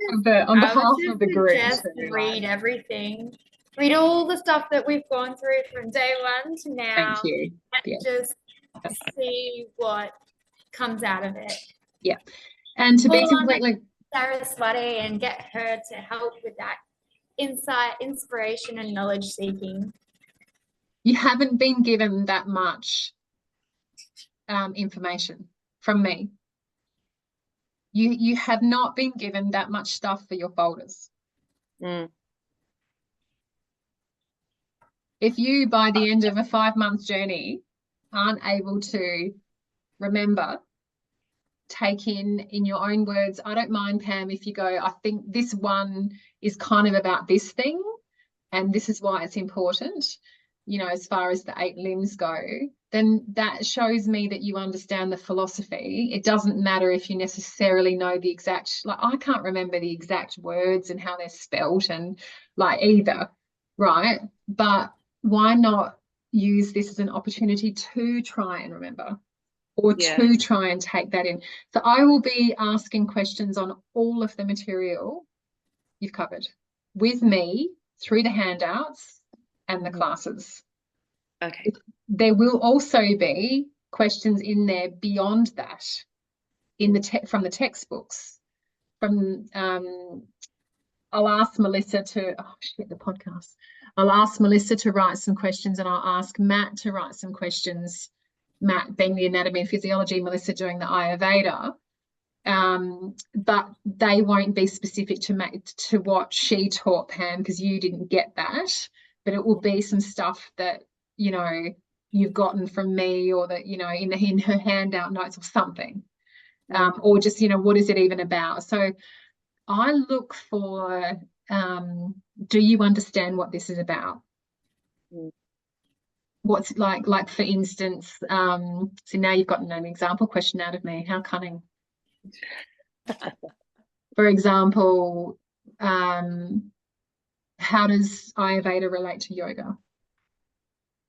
of the group, just read everything. Read all the stuff that we've gone through from day 1 to now. Thank you. And just see what comes out of it. Yeah. And to be completely Saraswati and get her to help with that insight, inspiration, and knowledge seeking. You haven't been given that much information from me. You have not been given that much stuff for your folders. Mm. If you, by the end of a 5-month journey, aren't able to remember, take in your own words, I don't mind, Pam, if you go, I think this one is kind of about this thing, and this is why it's important, you know, as far as the 8 limbs go, then that shows me that you understand the philosophy. It doesn't matter if you necessarily know the exact, like, I can't remember the exact words and how they're spelt and like either, right? But why not use this as an opportunity to try and remember, or Yeah. to try and take that in? So I will be asking questions on all of the material you've covered with me through the handouts and the classes. Okay. There will also be questions in there beyond that, in the from the textbooks. From I'll ask Melissa to the podcast. I'll ask Melissa to write some questions, and I'll ask Matt to write some questions. Matt being the anatomy and physiology, Melissa doing the Ayurveda. But they won't be specific to what she taught, Pam, because you didn't get that. But it will be some stuff that, you know, you've gotten from me, or that, you know, in her handout notes or something, or just, you know, what is it even about? So I look for, do you understand what this is about? What's like for instance, so now you've gotten an example question out of me. How cunning. For example, how does Ayurveda relate to yoga?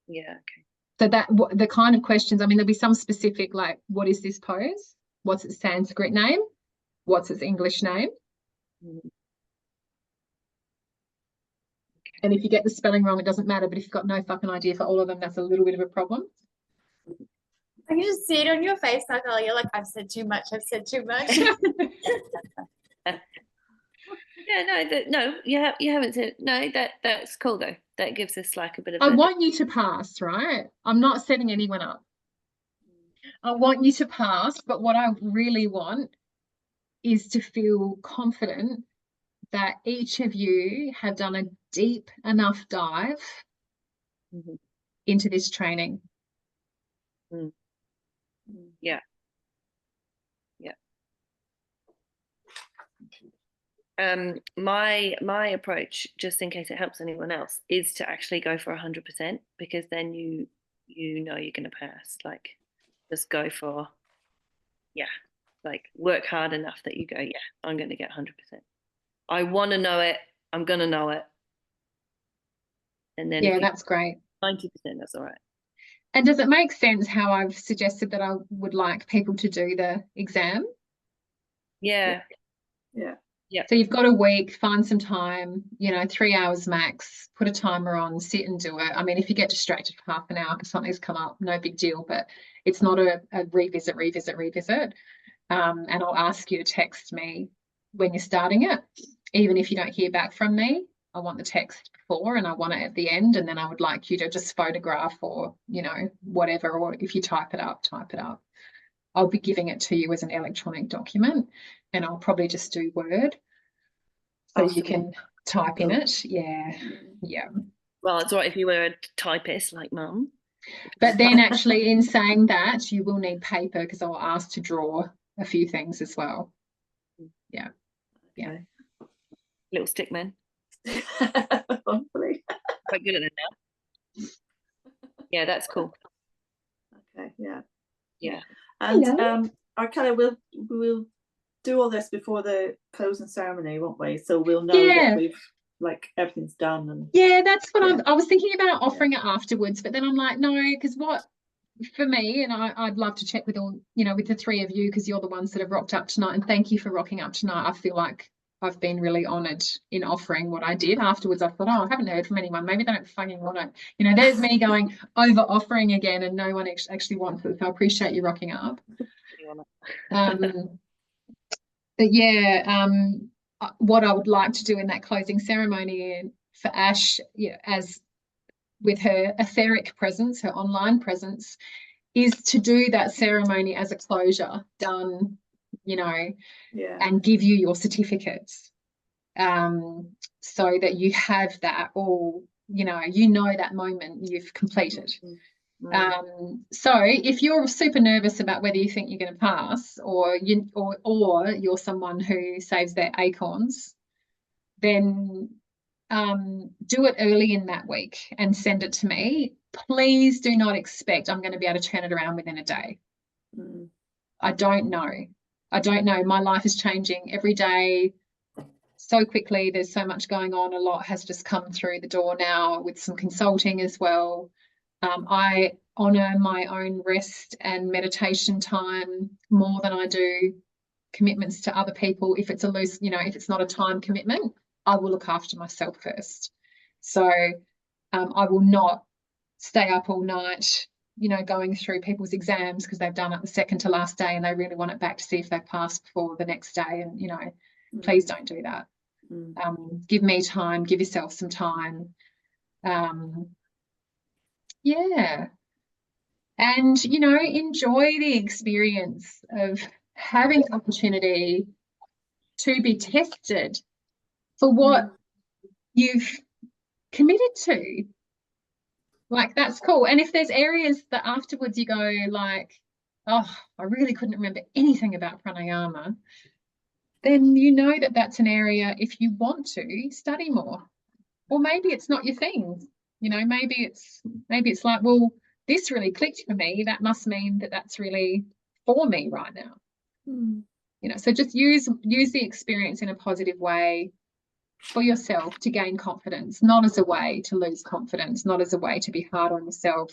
Yeah. Okay. So that the kind of questions, I mean, there'll be some specific, like, what is this pose? What's its Sanskrit name? What's its English name? And if you get the spelling wrong, it doesn't matter. But if you've got no fucking idea for all of them, that's a little bit of a problem. I can just see it on your face, Natalia. You're like, I've said too much. I've said too much. Yeah, no, you haven't said no. That's cool though. That gives us like a bit of. I want you to pass, right? I'm not setting anyone up. I want you to pass, but what I really want is to feel confident that each of you have done a deep enough dive into this training. Yeah. My approach, just in case it helps anyone else, is to actually go for 100%, because then you know you're going to pass. Like, just go for, like, work hard enough that you go, I'm going to get 100%. I want to know it. I'm going to know it. And then that's great. 90%, that's all right. And does it make sense how I've suggested that I would like people to do the exam? Yeah. So you've got a week, find some time, 3 hours max, put a timer on, sit and do it. I mean, if you get distracted for half an hour because something's come up, no big deal, but it's not a revisit. And I'll ask you to text me when you're starting it. Even if you don't hear back from me, I want the text before and I want it at the end. And then I would like you to just photograph or, whatever, or if you type it up. I'll be giving it to you as an electronic document, and I'll probably just do Word. So you can type in it. Yeah. Well, it's all right if you were a typist like Mum. But then actually in saying that, you will need paper, because I'll ask to draw a few things as well. Yeah. Little stick man. Hopefully. Quite good at it now. Yeah, that's cool. Okay, yeah. Hello. And we'll do all this before the closing ceremony, won't we? So we'll know that we've, like, everything's done. And that's what I was thinking about offering it afterwards, but then I'm like, no, because for me, and I'd love to check with all, with the three of you, because you're the ones that have rocked up tonight, and thank you for rocking up tonight. I feel like I've been really honoured in offering what I did. Afterwards, I thought, I haven't heard from anyone. Maybe they don't fucking want it. There's me going over offering again, and no one actually wants it. So I appreciate you rocking up. But what I would like to do in that closing ceremony for Ash, as with her etheric presence, her online presence, is to do that ceremony as a closure, done, you know, Yeah. and give you your certificates, so that you have that all, you know that moment you've completed. So if you're super nervous about whether you think you're going to pass, or you're someone who saves their acorns, then do it early in that week and send it to me. Please do not expect I'm going to be able to turn it around within a day. I don't know. My life is changing every day so quickly. There's so much going on. A lot has just come through the door now with some consulting as well. I honor my own rest and meditation time more than I do commitments to other people. If it's if it's not a time commitment, I will look after myself first. So I will not stay up all night, going through people's exams because they've done it the second to last day and they really want it back to see if they've passed before the next day. And, please don't do that. Give me time, give yourself some time. Yeah. And, enjoy the experience of having the opportunity to be tested for what you've committed to. Like, that's cool. And if there's areas that afterwards you go like, oh, I really couldn't remember anything about pranayama, then you know that that's an area, if you want to study more. Or maybe it's not your thing. Maybe it's like, well, this really clicked for me. That must mean that that's really for me right now. So just use the experience in a positive way for yourself to gain confidence, not as a way to lose confidence, not as a way to be hard on yourself.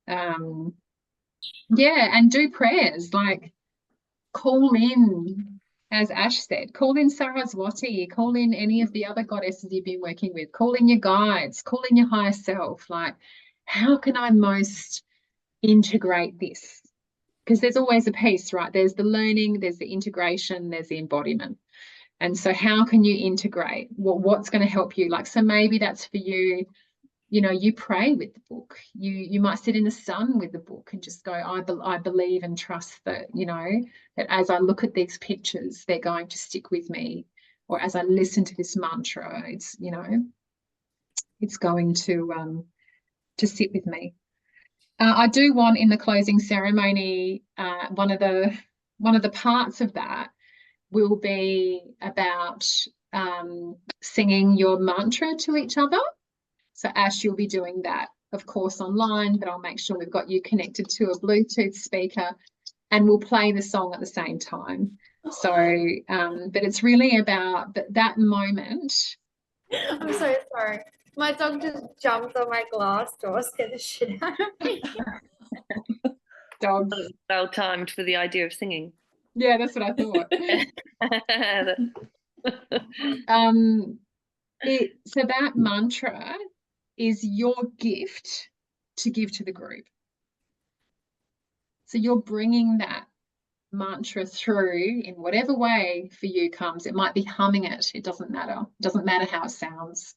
And do prayers, like call in, as Ash said, call in Saraswati, call in any of the other goddesses you've been working with, call in your guides, call in your higher self. Like, how can I most integrate this? Because there's always a piece, right? There's the learning, there's the integration, there's the embodiment. And so how can you integrate what's going to help you? Like, so maybe that's for you, you pray with the book. You might sit in the sun with the book and just go, I believe and trust that, that as I look at these pictures, they're going to stick with me. Or as I listen to this mantra, it's, it's going to sit with me. I do want, in the closing ceremony, one of the parts of that will be about singing your mantra to each other. So Ash, you'll be doing that, of course, online, but I'll make sure we've got you connected to a Bluetooth speaker and we'll play the song at the same time. So, but it's really about that moment. I'm so sorry. My dog just jumped on my glass door, scared the shit out of me. Dog. Well timed for the idea of singing. Yeah, that's what I thought. So that mantra is your gift to give to the group. So you're bringing that mantra through in whatever way for you comes. It might be humming it. It doesn't matter. It doesn't matter how it sounds.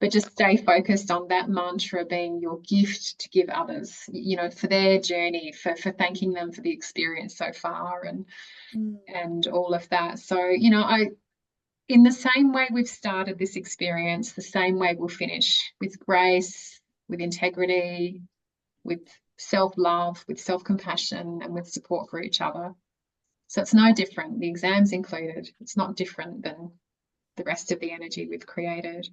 But just stay focused on that mantra being your gift to give others, for their journey, for thanking them for the experience so far and all of that. So, in the same way we've started this experience, the same way we'll finish, with grace, with integrity, with self-love, with self-compassion, and with support for each other. So it's no different. The exam's included. It's not different than the rest of the energy we've created.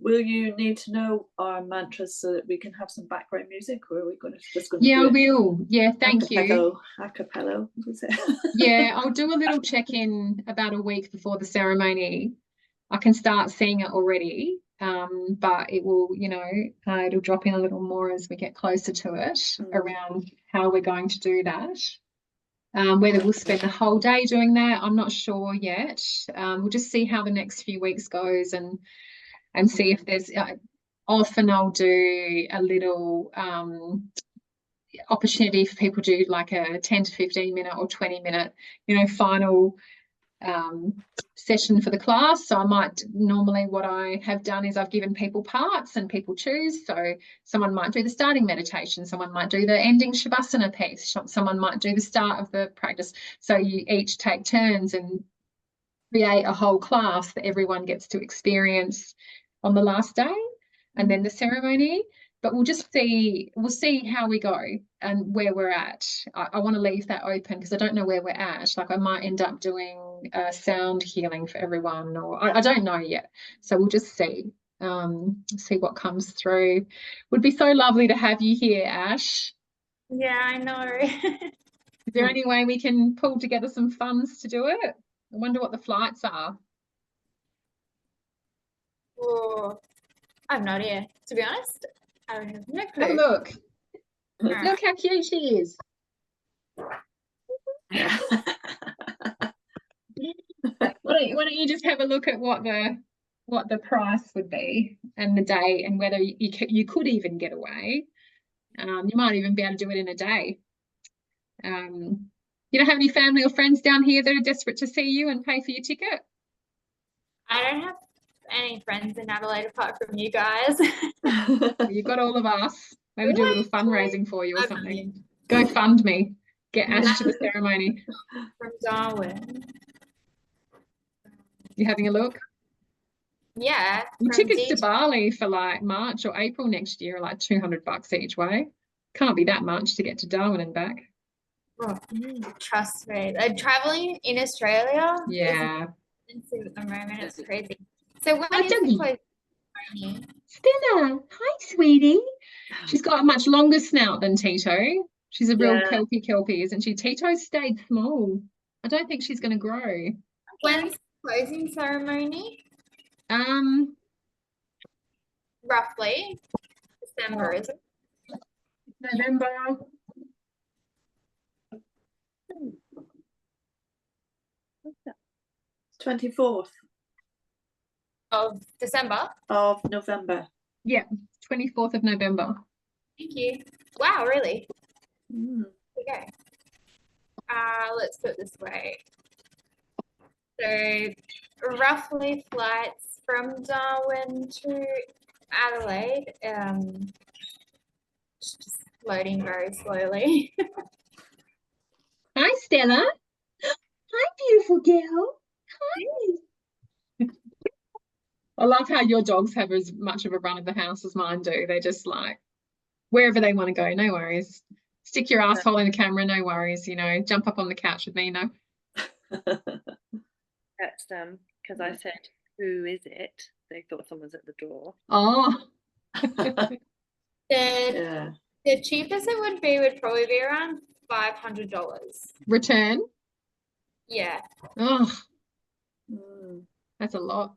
Will you need to know our mantras so that we can have some background music, or are we just going to Yeah, do I will. Yeah, thank you. A cappella, is it? Yeah, I'll do a little check-in about a week before the ceremony. I can start seeing it already, but it will, it'll drop in a little more as we get closer to it around how we're going to do that. Whether we'll spend the whole day doing that, I'm not sure yet. We'll just see how the next few weeks goes and see if there's often I'll do a little opportunity for people to do like a 10 to 15 minute or 20 minute, final session for the class. So I might normally, what I have done is I've given people parts and people choose. So someone might do the starting meditation, someone might do the ending Shavasana piece, someone might do the start of the practice. So you each take turns and create a whole class that everyone gets to experience on the last day, and then the ceremony. But we'll see how we go and where we're at. I want to leave that open because I don't know where we're at. Like I might end up doing sound healing for everyone, or I don't know yet. So we'll just see what comes through. Would be so lovely to have you here, Ash. Yeah, I know. Is there any way we can pull together some funds to do it? I wonder what the flights are. Oh, I have no idea. To be honest, I have no clue. Have a look. Alright. Look how cute she is. Why don't you just have a look at what the price would be and the day, and whether you could even get away. You might even be able to do it in a day. You don't have any family or friends down here that are desperate to see you and pay for your ticket? I don't have any friends in Adelaide apart from you guys. You've got all of us. Maybe do a little fundraising for you or I something. mean, Go fund me. Get Ash to the ceremony. from Darwin. You having a look? Yeah. Well, from tickets to DT. Bali for like March or April next year are like $200 each way. Can't be that much to get to Darwin and back. Oh, trust me. Traveling in Australia Yeah. is expensive at the moment. It's crazy. So when Hi, is the Dougie. closing ceremony? Stella, hi, sweetie. She's got a much longer snout than Tito. She's a real Yeah. kelpie, isn't she? Tito stayed small. I don't think she's going to grow. When's the closing ceremony? Roughly. December, is it? November. 24th Of December. of November. Yeah, 24th of November. Thank you. Wow, really? Mm. Here we go. Let's put it this way. So roughly flights from Darwin to Adelaide. Just loading very slowly. Hi, Stella. Hi, beautiful girl. Hi. I love how your dogs have as much of a run of the house as mine do. They're just like, wherever they want to go, no worries. Stick your asshole in the camera, no worries. You know, jump up on the couch with me, no. That's them because I said, "Who is it?" They thought someone's at the door. Oh, Yeah. The cheapest it would probably be around $500. return. Yeah. Oh, Mm, that's a lot.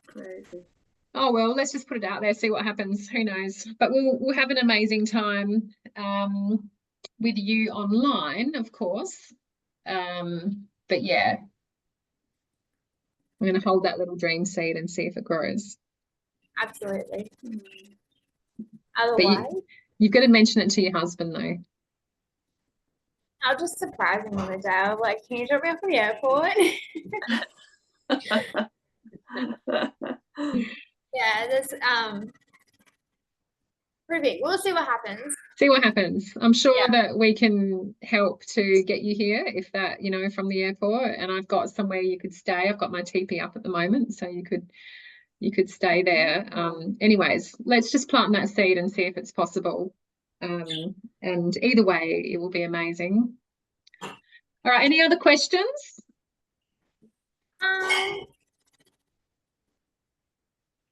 crazy. Oh well, let's just put it out there, see what happens. Who knows? But we'll have an amazing time with you online, of course. But yeah, I'm going to hold that little dream seed and see if it grows. Absolutely. Mm. Otherwise, You've got to mention it to your husband though. I'll just surprise him on the day. I'll be like, can you drop me off at the airport? Yeah, this pretty big. We'll see what happens. See what happens. I'm sure Yeah. that we can help to get you here if that, you know, from the airport. And I've got somewhere you could stay. I've got my teepee up at the moment, so you could stay there. Anyways, let's just plant that seed and see if it's possible. And either way, it will be amazing. All right, any other questions?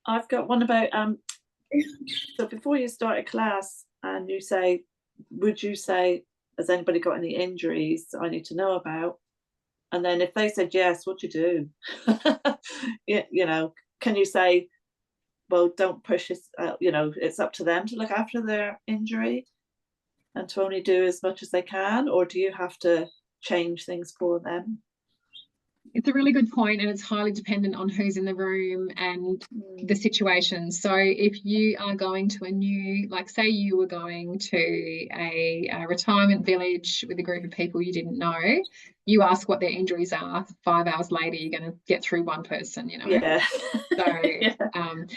I've got one about so before you start a class and you say, would you say, has anybody got any injuries I need to know about? And then if they said yes, what do you do? You know, can you say, well, don't push it, you know, it's up to them to look after their injury and to only do as much as they can, or do you have to change things for them? It's a really good point, and it's highly dependent on who's in the room and the situation. So if you are going to a new, like say you were going to a retirement village with a group of people you didn't know, you ask what their injuries are, 5 hours later, you're going to get through one person, you know. Yeah. So, Yeah.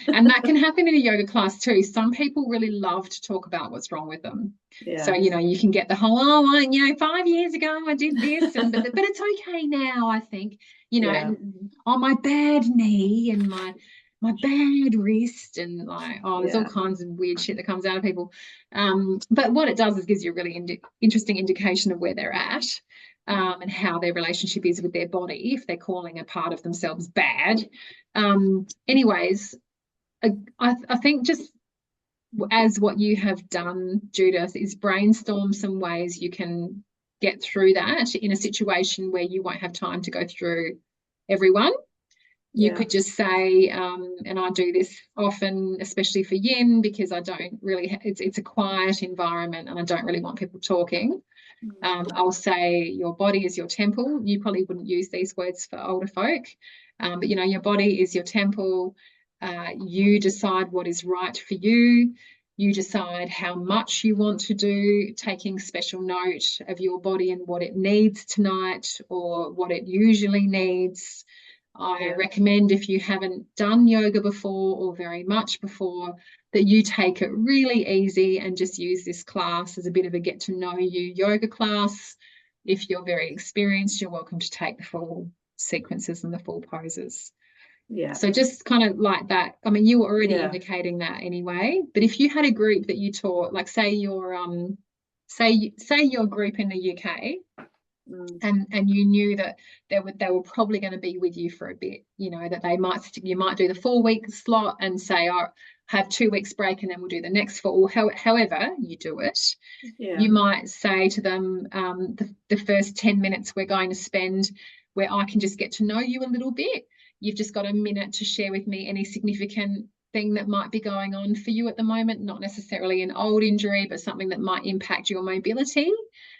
and that can happen in a yoga class too. Some people really love to talk about what's wrong with them. Yeah. So, you know, you can get the whole, oh, well, you know, 5 years ago I did this, and but it's okay now, I think, you know, Yeah. and, oh, my bad knee and my bad wrist, and like, oh, there's all Yeah. kinds of weird shit that comes out of people. But what it does is gives you a really interesting indication of where they're at. And how their relationship is with their body, if they're calling a part of themselves bad. Anyways, I think just as what you have done, Judith, is brainstorm some ways you can get through that in a situation where you won't have time to go through everyone. You could just say, and I do this often, especially for yin, because I don't really, it's a quiet environment and I don't really want people talking. I'll say your body is your temple. You probably wouldn't use these words for older folk, but you know, your body is your temple. You decide what is right for you. You decide how much you want to do, taking special note of your body and what it needs tonight or what it usually needs. I recommend, if you haven't done yoga before or very much before, that you take it really easy and just use this class as a bit of a get to know you yoga class. If you're very experienced, you're welcome to take the full sequences and the full poses. Yeah. So just kind of like that. I mean, you were already indicating that anyway, but if you had a group that you taught, like say your group in the UK, and you knew that they were probably going to be with you for a bit, you know, that you might do the 4-week slot and say, oh, have 2 weeks break and then we'll do the next 4, or however you do it. You might say to them, the first 10 minutes we're going to spend where I can just get to know you a little bit. You've just got a minute to share with me any significant thing that might be going on for you at the moment, not necessarily an old injury, but something that might impact your mobility,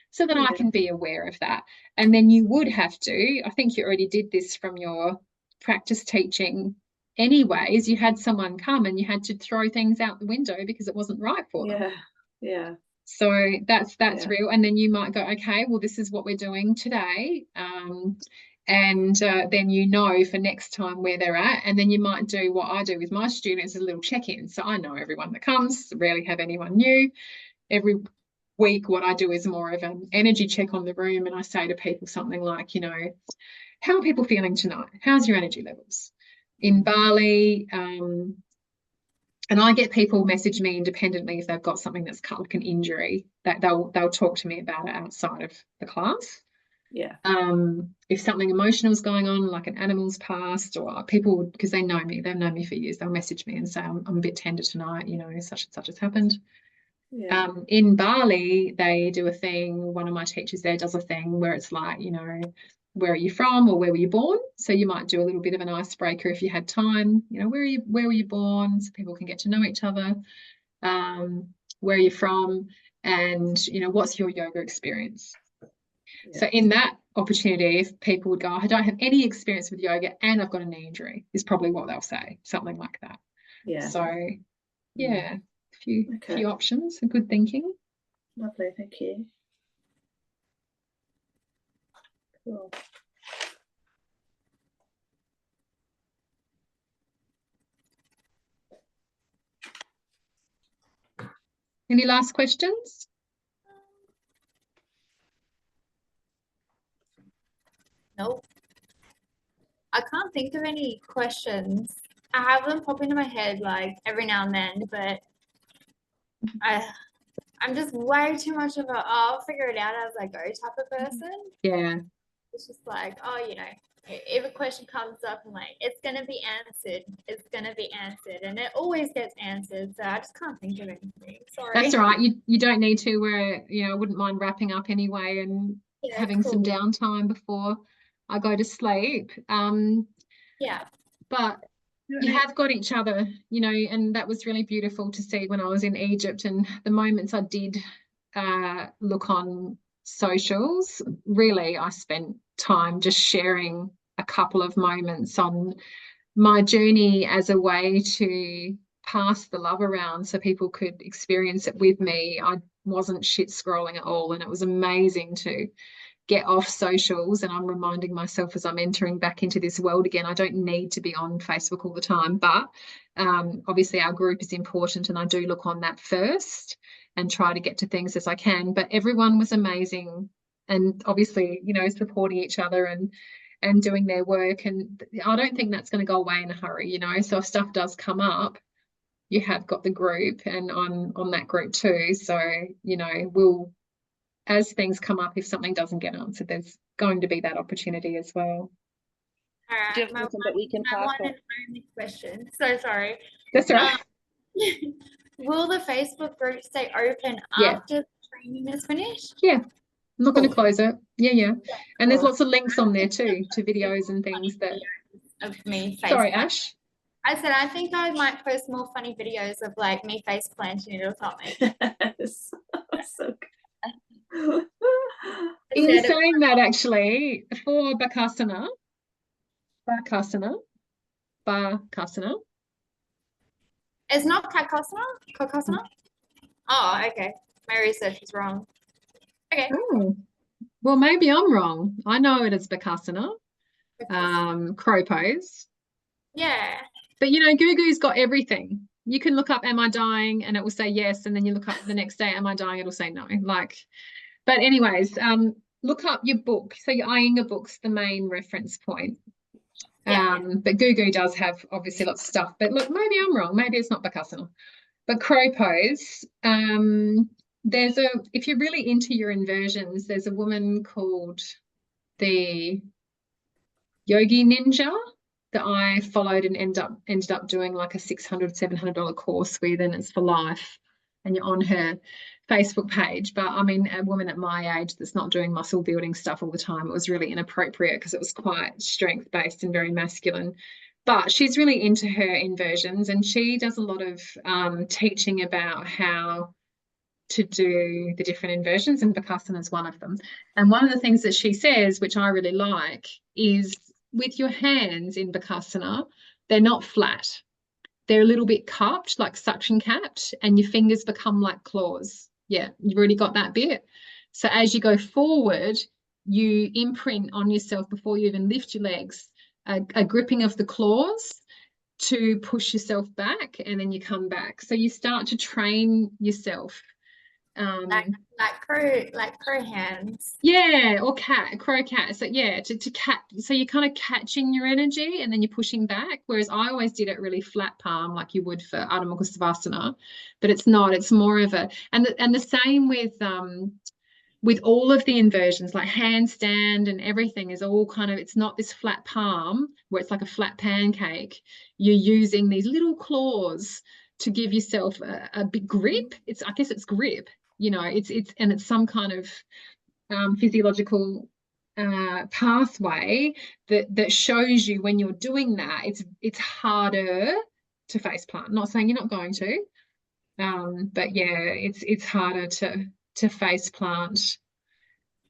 so that I can be aware of that. And then you would have to, I think you already did this from your practice teaching anyways, you had someone come and you had to throw things out the window because it wasn't right for them. Yeah. So that's real. And then you might go, okay, well, this is what we're doing today. And then you know for next time where they're at. And then you might do what I do with my students, a little check-in. So I know everyone that comes, rarely have anyone new. Every week what I do is more of an energy check on the room, and I say to people something like, you know, how are people feeling tonight? How's your energy levels? In Bali, and I get people message me independently if they've got something that's kind of like an injury, that they'll talk to me about it outside of the class. If something emotional is going on, like an animal's passed, or people, because they've known me for years, they'll message me and say, I'm a bit tender tonight, you know, such and such has happened. In Bali, they do a thing, one of my teachers there does a thing where it's like, you know, where are you from, or where were you born? So you might do a little bit of an icebreaker if you had time, you know, where were you born, so people can get to know each other. Where are you from, and you know, what's your yoga experience? So in that opportunity, if people would go, I don't have any experience with yoga and I've got a knee injury, is probably what they'll say, something like that. So a few options, good thinking. Lovely, thank you. Cool. Any last questions? Nope. I can't think of any questions. I have them pop into my head like every now and then, but I'm just way too much of a, I'll figure it out as I go type of person. Yeah. It's just like, oh, you know, if a question comes up, I'm like, it's going to be answered. It's going to be answered. And it always gets answered. So I just can't think of anything. Sorry. That's all right. You don't need to. I wouldn't mind wrapping up anyway and having some downtime before I go to sleep. But you have got each other, you know, and that was really beautiful to see when I was in Egypt, and the moments I did look on socials, really I spent time just sharing a couple of moments on my journey as a way to pass the love around so people could experience it with me. I wasn't shit scrolling at all, and it was amazing to get off socials, and I'm reminding myself as I'm entering back into this world again, I don't need to be on Facebook all the time, but obviously our group is important, and I do look on that first and try to get to things as I can. But everyone was amazing, and obviously, you know, supporting each other and doing their work. And I don't think that's going to go away in a hurry, you know. So if stuff does come up, you have got the group, and I'm on that group too. So, you know, we'll, as things come up, if something doesn't get answered, there's going to be that opportunity as well. All Do you right, have something that we can my pass one on? and only question. So sorry. That's all right. Will the Facebook group stay open Yeah. after the training is finished? Yeah, I'm not going to Cool. close it. Yeah. And there's Cool. lots of links on there too to videos and things that. Of me Sorry, face Ash. I said I think I might post more funny videos of like me face planting it or something. Yes. So good. In Yeah, saying that, actually, for Bakasana, it's not Kakasana? Oh, okay. My research is wrong. Okay. oh, well, maybe I'm wrong. I know it as Bakasana, crow pose. Yeah. But you know, Gugu's got everything. You can look up, am I dying? And it will say yes. And then you look up the next day, am I dying? It'll say no. Like, but anyways, look up your book. So your Iyengar book's the main reference point. Yeah. But Gugu does have obviously lots of stuff. But look, maybe I'm wrong. Maybe it's not Bakasana. But crow pose, there's a, if you're really into your inversions, there's a woman called the Yogi Ninja that I followed and ended up doing like a $600, $700 course with, and it's for life. And you're on her Facebook page. But I mean, a woman at my age that's not doing muscle building stuff all the time, it was really inappropriate because it was quite strength based and very masculine. But she's really into her inversions, and she does a lot of teaching about how to do the different inversions, and Bakasana is one of them. And one of the things that she says, which I really like, is with your hands in Bakasana, they're not flat. They're a little bit cupped, like suction capped, and your fingers become like claws. Yeah, you've already got that bit. So as you go forward, you imprint on yourself before you even lift your legs, a gripping of the claws to push yourself back, and then you come back. So you start to train yourself. Like crow hands. Yeah, or crow cat. So yeah, to cat. So you're kind of catching your energy and then you're pushing back. Whereas I always did it really flat palm, like you would for Adho Mukha Savasana, but it's not. It's more of a, and the same with all of the inversions, like handstand and everything is all kind of, it's not this flat palm where it's like a flat pancake. You're using these little claws to give yourself a big grip. I guess it's grip, you know, it's some kind of physiological pathway that shows you when you're doing that, it's harder to face plant. Not saying you're not going to, but yeah, it's harder to face plant.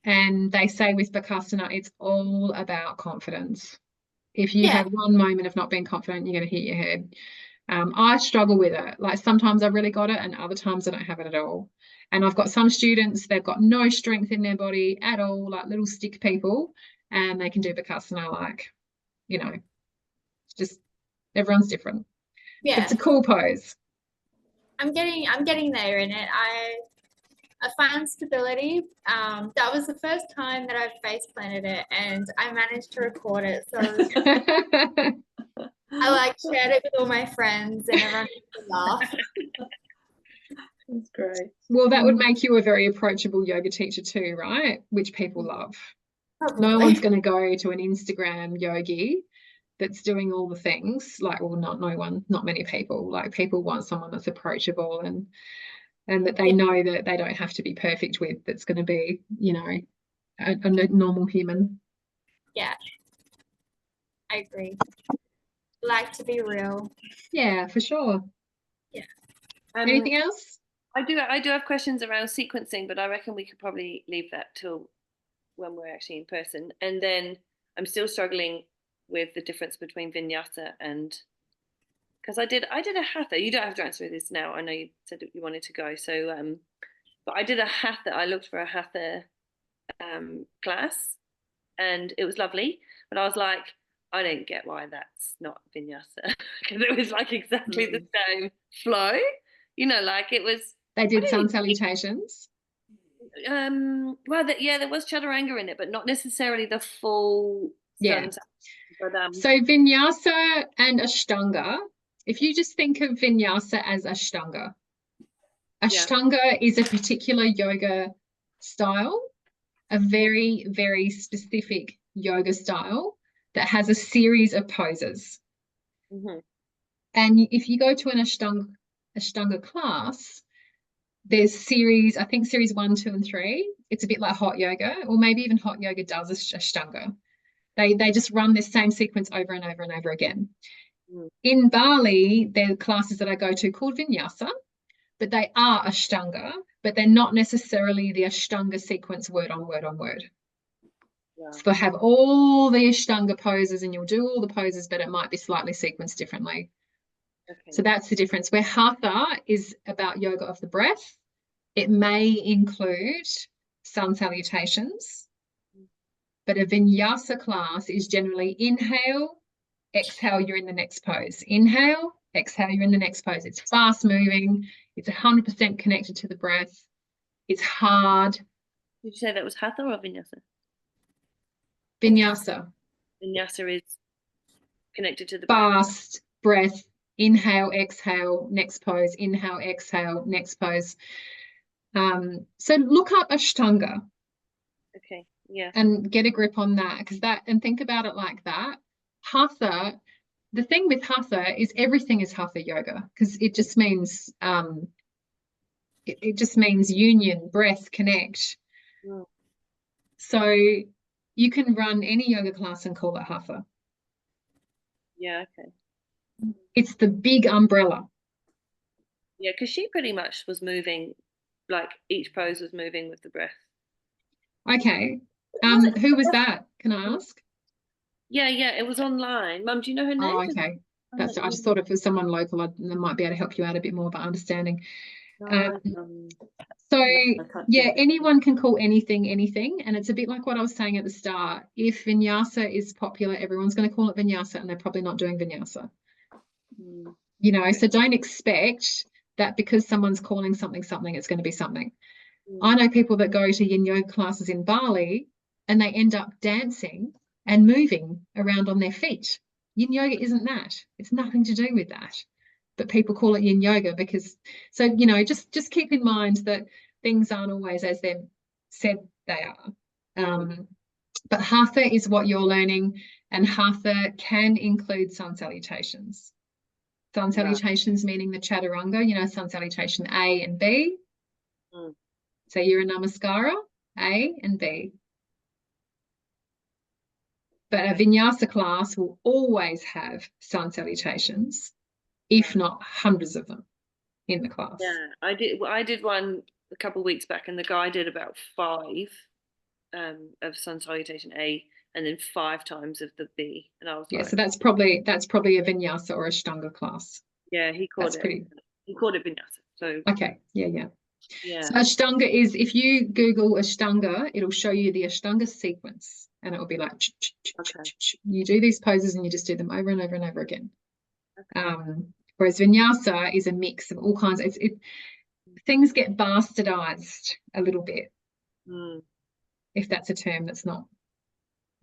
And they say with Bakasana, it's all about confidence. If you have one moment of not being confident, you're going to hit your head. I struggle with it. Like sometimes I've really got it and other times I don't have it at all. And I've got some students, they've got no strength in their body at all, like little stick people, and they can do Bakasana, like, you know, just everyone's different. Yeah. But it's a cool pose. I'm getting there in it. I find stability. That was the first time that I face planted it, and I managed to record it. So I like shared it with all my friends, and everyone laughed. That's great. Well, that would make you a very approachable yoga teacher too, right? Which people love. Probably. No one's going to go to an Instagram yogi that's doing all the things, like, well, not many people. Like, people want someone that's approachable and that they know that they don't have to be perfect with, that's going to be, you know, a normal human. Yeah, I agree. Like to be real. Yeah, for sure. Yeah. Anything else? I do have questions around sequencing, but I reckon we could probably leave that till when we're actually in person. And then I'm still struggling with the difference between vinyasa and, because I did a hatha. You don't have to answer this now. I know you said that you wanted to go. So, but I did a hatha. I looked for a hatha class, and it was lovely. But I was like, I don't get why that's not vinyasa, because it was like exactly the same flow. Like it was. They did sun salutations. Well, there was chaturanga in it, but not necessarily the full. Yeah. But, so vinyasa and ashtanga. If you just think of vinyasa as ashtanga, ashtanga is a particular yoga style, a very, very specific yoga style that has a series of poses. Mm-hmm. And if you go to an ashtanga class, there's series 1, 2, and 3. It's a bit like hot yoga, or maybe even hot yoga does ashtanga. They just run this same sequence over and over and over again. Mm. In Bali, there are classes that I go to called vinyasa, but they are ashtanga, but they're not necessarily the ashtanga sequence word on word on word. Yeah. So they have all the ashtanga poses and you'll do all the poses, but it might be slightly sequenced differently. Okay. So that's the difference. Where hatha is about yoga of the breath, it may include sun salutations, but a vinyasa class is generally inhale, exhale, you're in the next pose. Inhale, exhale, you're in the next pose. It's fast moving. It's 100% connected to the breath. It's hard. Did you say that was hatha or vinyasa? Vinyasa. Vinyasa is connected to the breath. Fast breath. Inhale, exhale, next pose. Inhale, exhale, next pose. So look up Ashtanga. Okay. Yeah. And get a grip on that, and think about it like that. Hatha, the thing with hatha is everything is hatha yoga, because it just means it just means union, breath, connect. Mm. So you can run any yoga class and call it hatha. Yeah. Okay. It's the big umbrella. Yeah, because she pretty much was moving, like each pose was moving with the breath. Okay. Who was that? Can I ask? Yeah, it was online. Mum, do you know her name? Oh, okay. I just thought if it was someone local, I might be able to help you out a bit more by understanding. So yeah, anyone can call anything, and it's a bit like what I was saying at the start. If vinyasa is popular, everyone's going to call it vinyasa, and they're probably not doing vinyasa. So don't expect that because someone's calling something, it's going to be something. I know people that go to yin yoga classes in Bali and they end up dancing and moving around on their feet. Yin yoga isn't that. It's nothing to do with that. But people call it yin yoga because, so, just keep in mind that things aren't always as they're said they are. But hatha is what you're learning, and hatha can include sun salutations. Sun salutations meaning the chaturanga, sun salutation A and B. So you're a namaskara, A and B. But a vinyasa class will always have sun salutations, if not hundreds of them in the class. Yeah, I did one a couple of weeks back, and the guy did about 5 of sun salutation A, and then 5 times of the B, and I was so that's probably a vinyasa or ashtanga class. Yeah, he called it vinyasa. So okay, yeah. Yeah. So ashtanga is, if you Google ashtanga, it'll show you the ashtanga sequence, and it will be like you do these poses and you just do them over and over and over again. Whereas vinyasa is a mix of all kinds. Things get bastardized a little bit, if that's a term that's not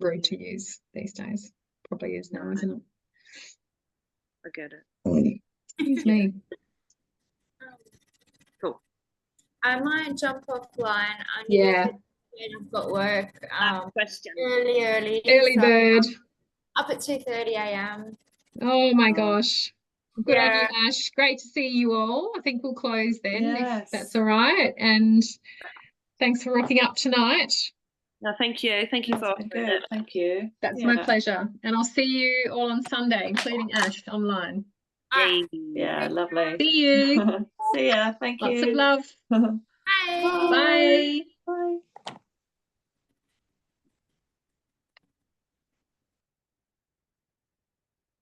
rude to use these days. Probably is now, isn't it? I get it. Excuse me. Cool. I might jump offline. I've got work question. early. Early bird. Up at 2:30 a.m. Oh my gosh. Good on you, Ash. Great to see you all. I think we'll close then, if that's all right. And thanks for rocking up tonight. No, thank you. Thank you for good. Thank you. That's my pleasure. And I'll see you all on Sunday, including Ash online. Yeah, lovely. See you. See ya. Thank you. Lots of love. Bye. Bye.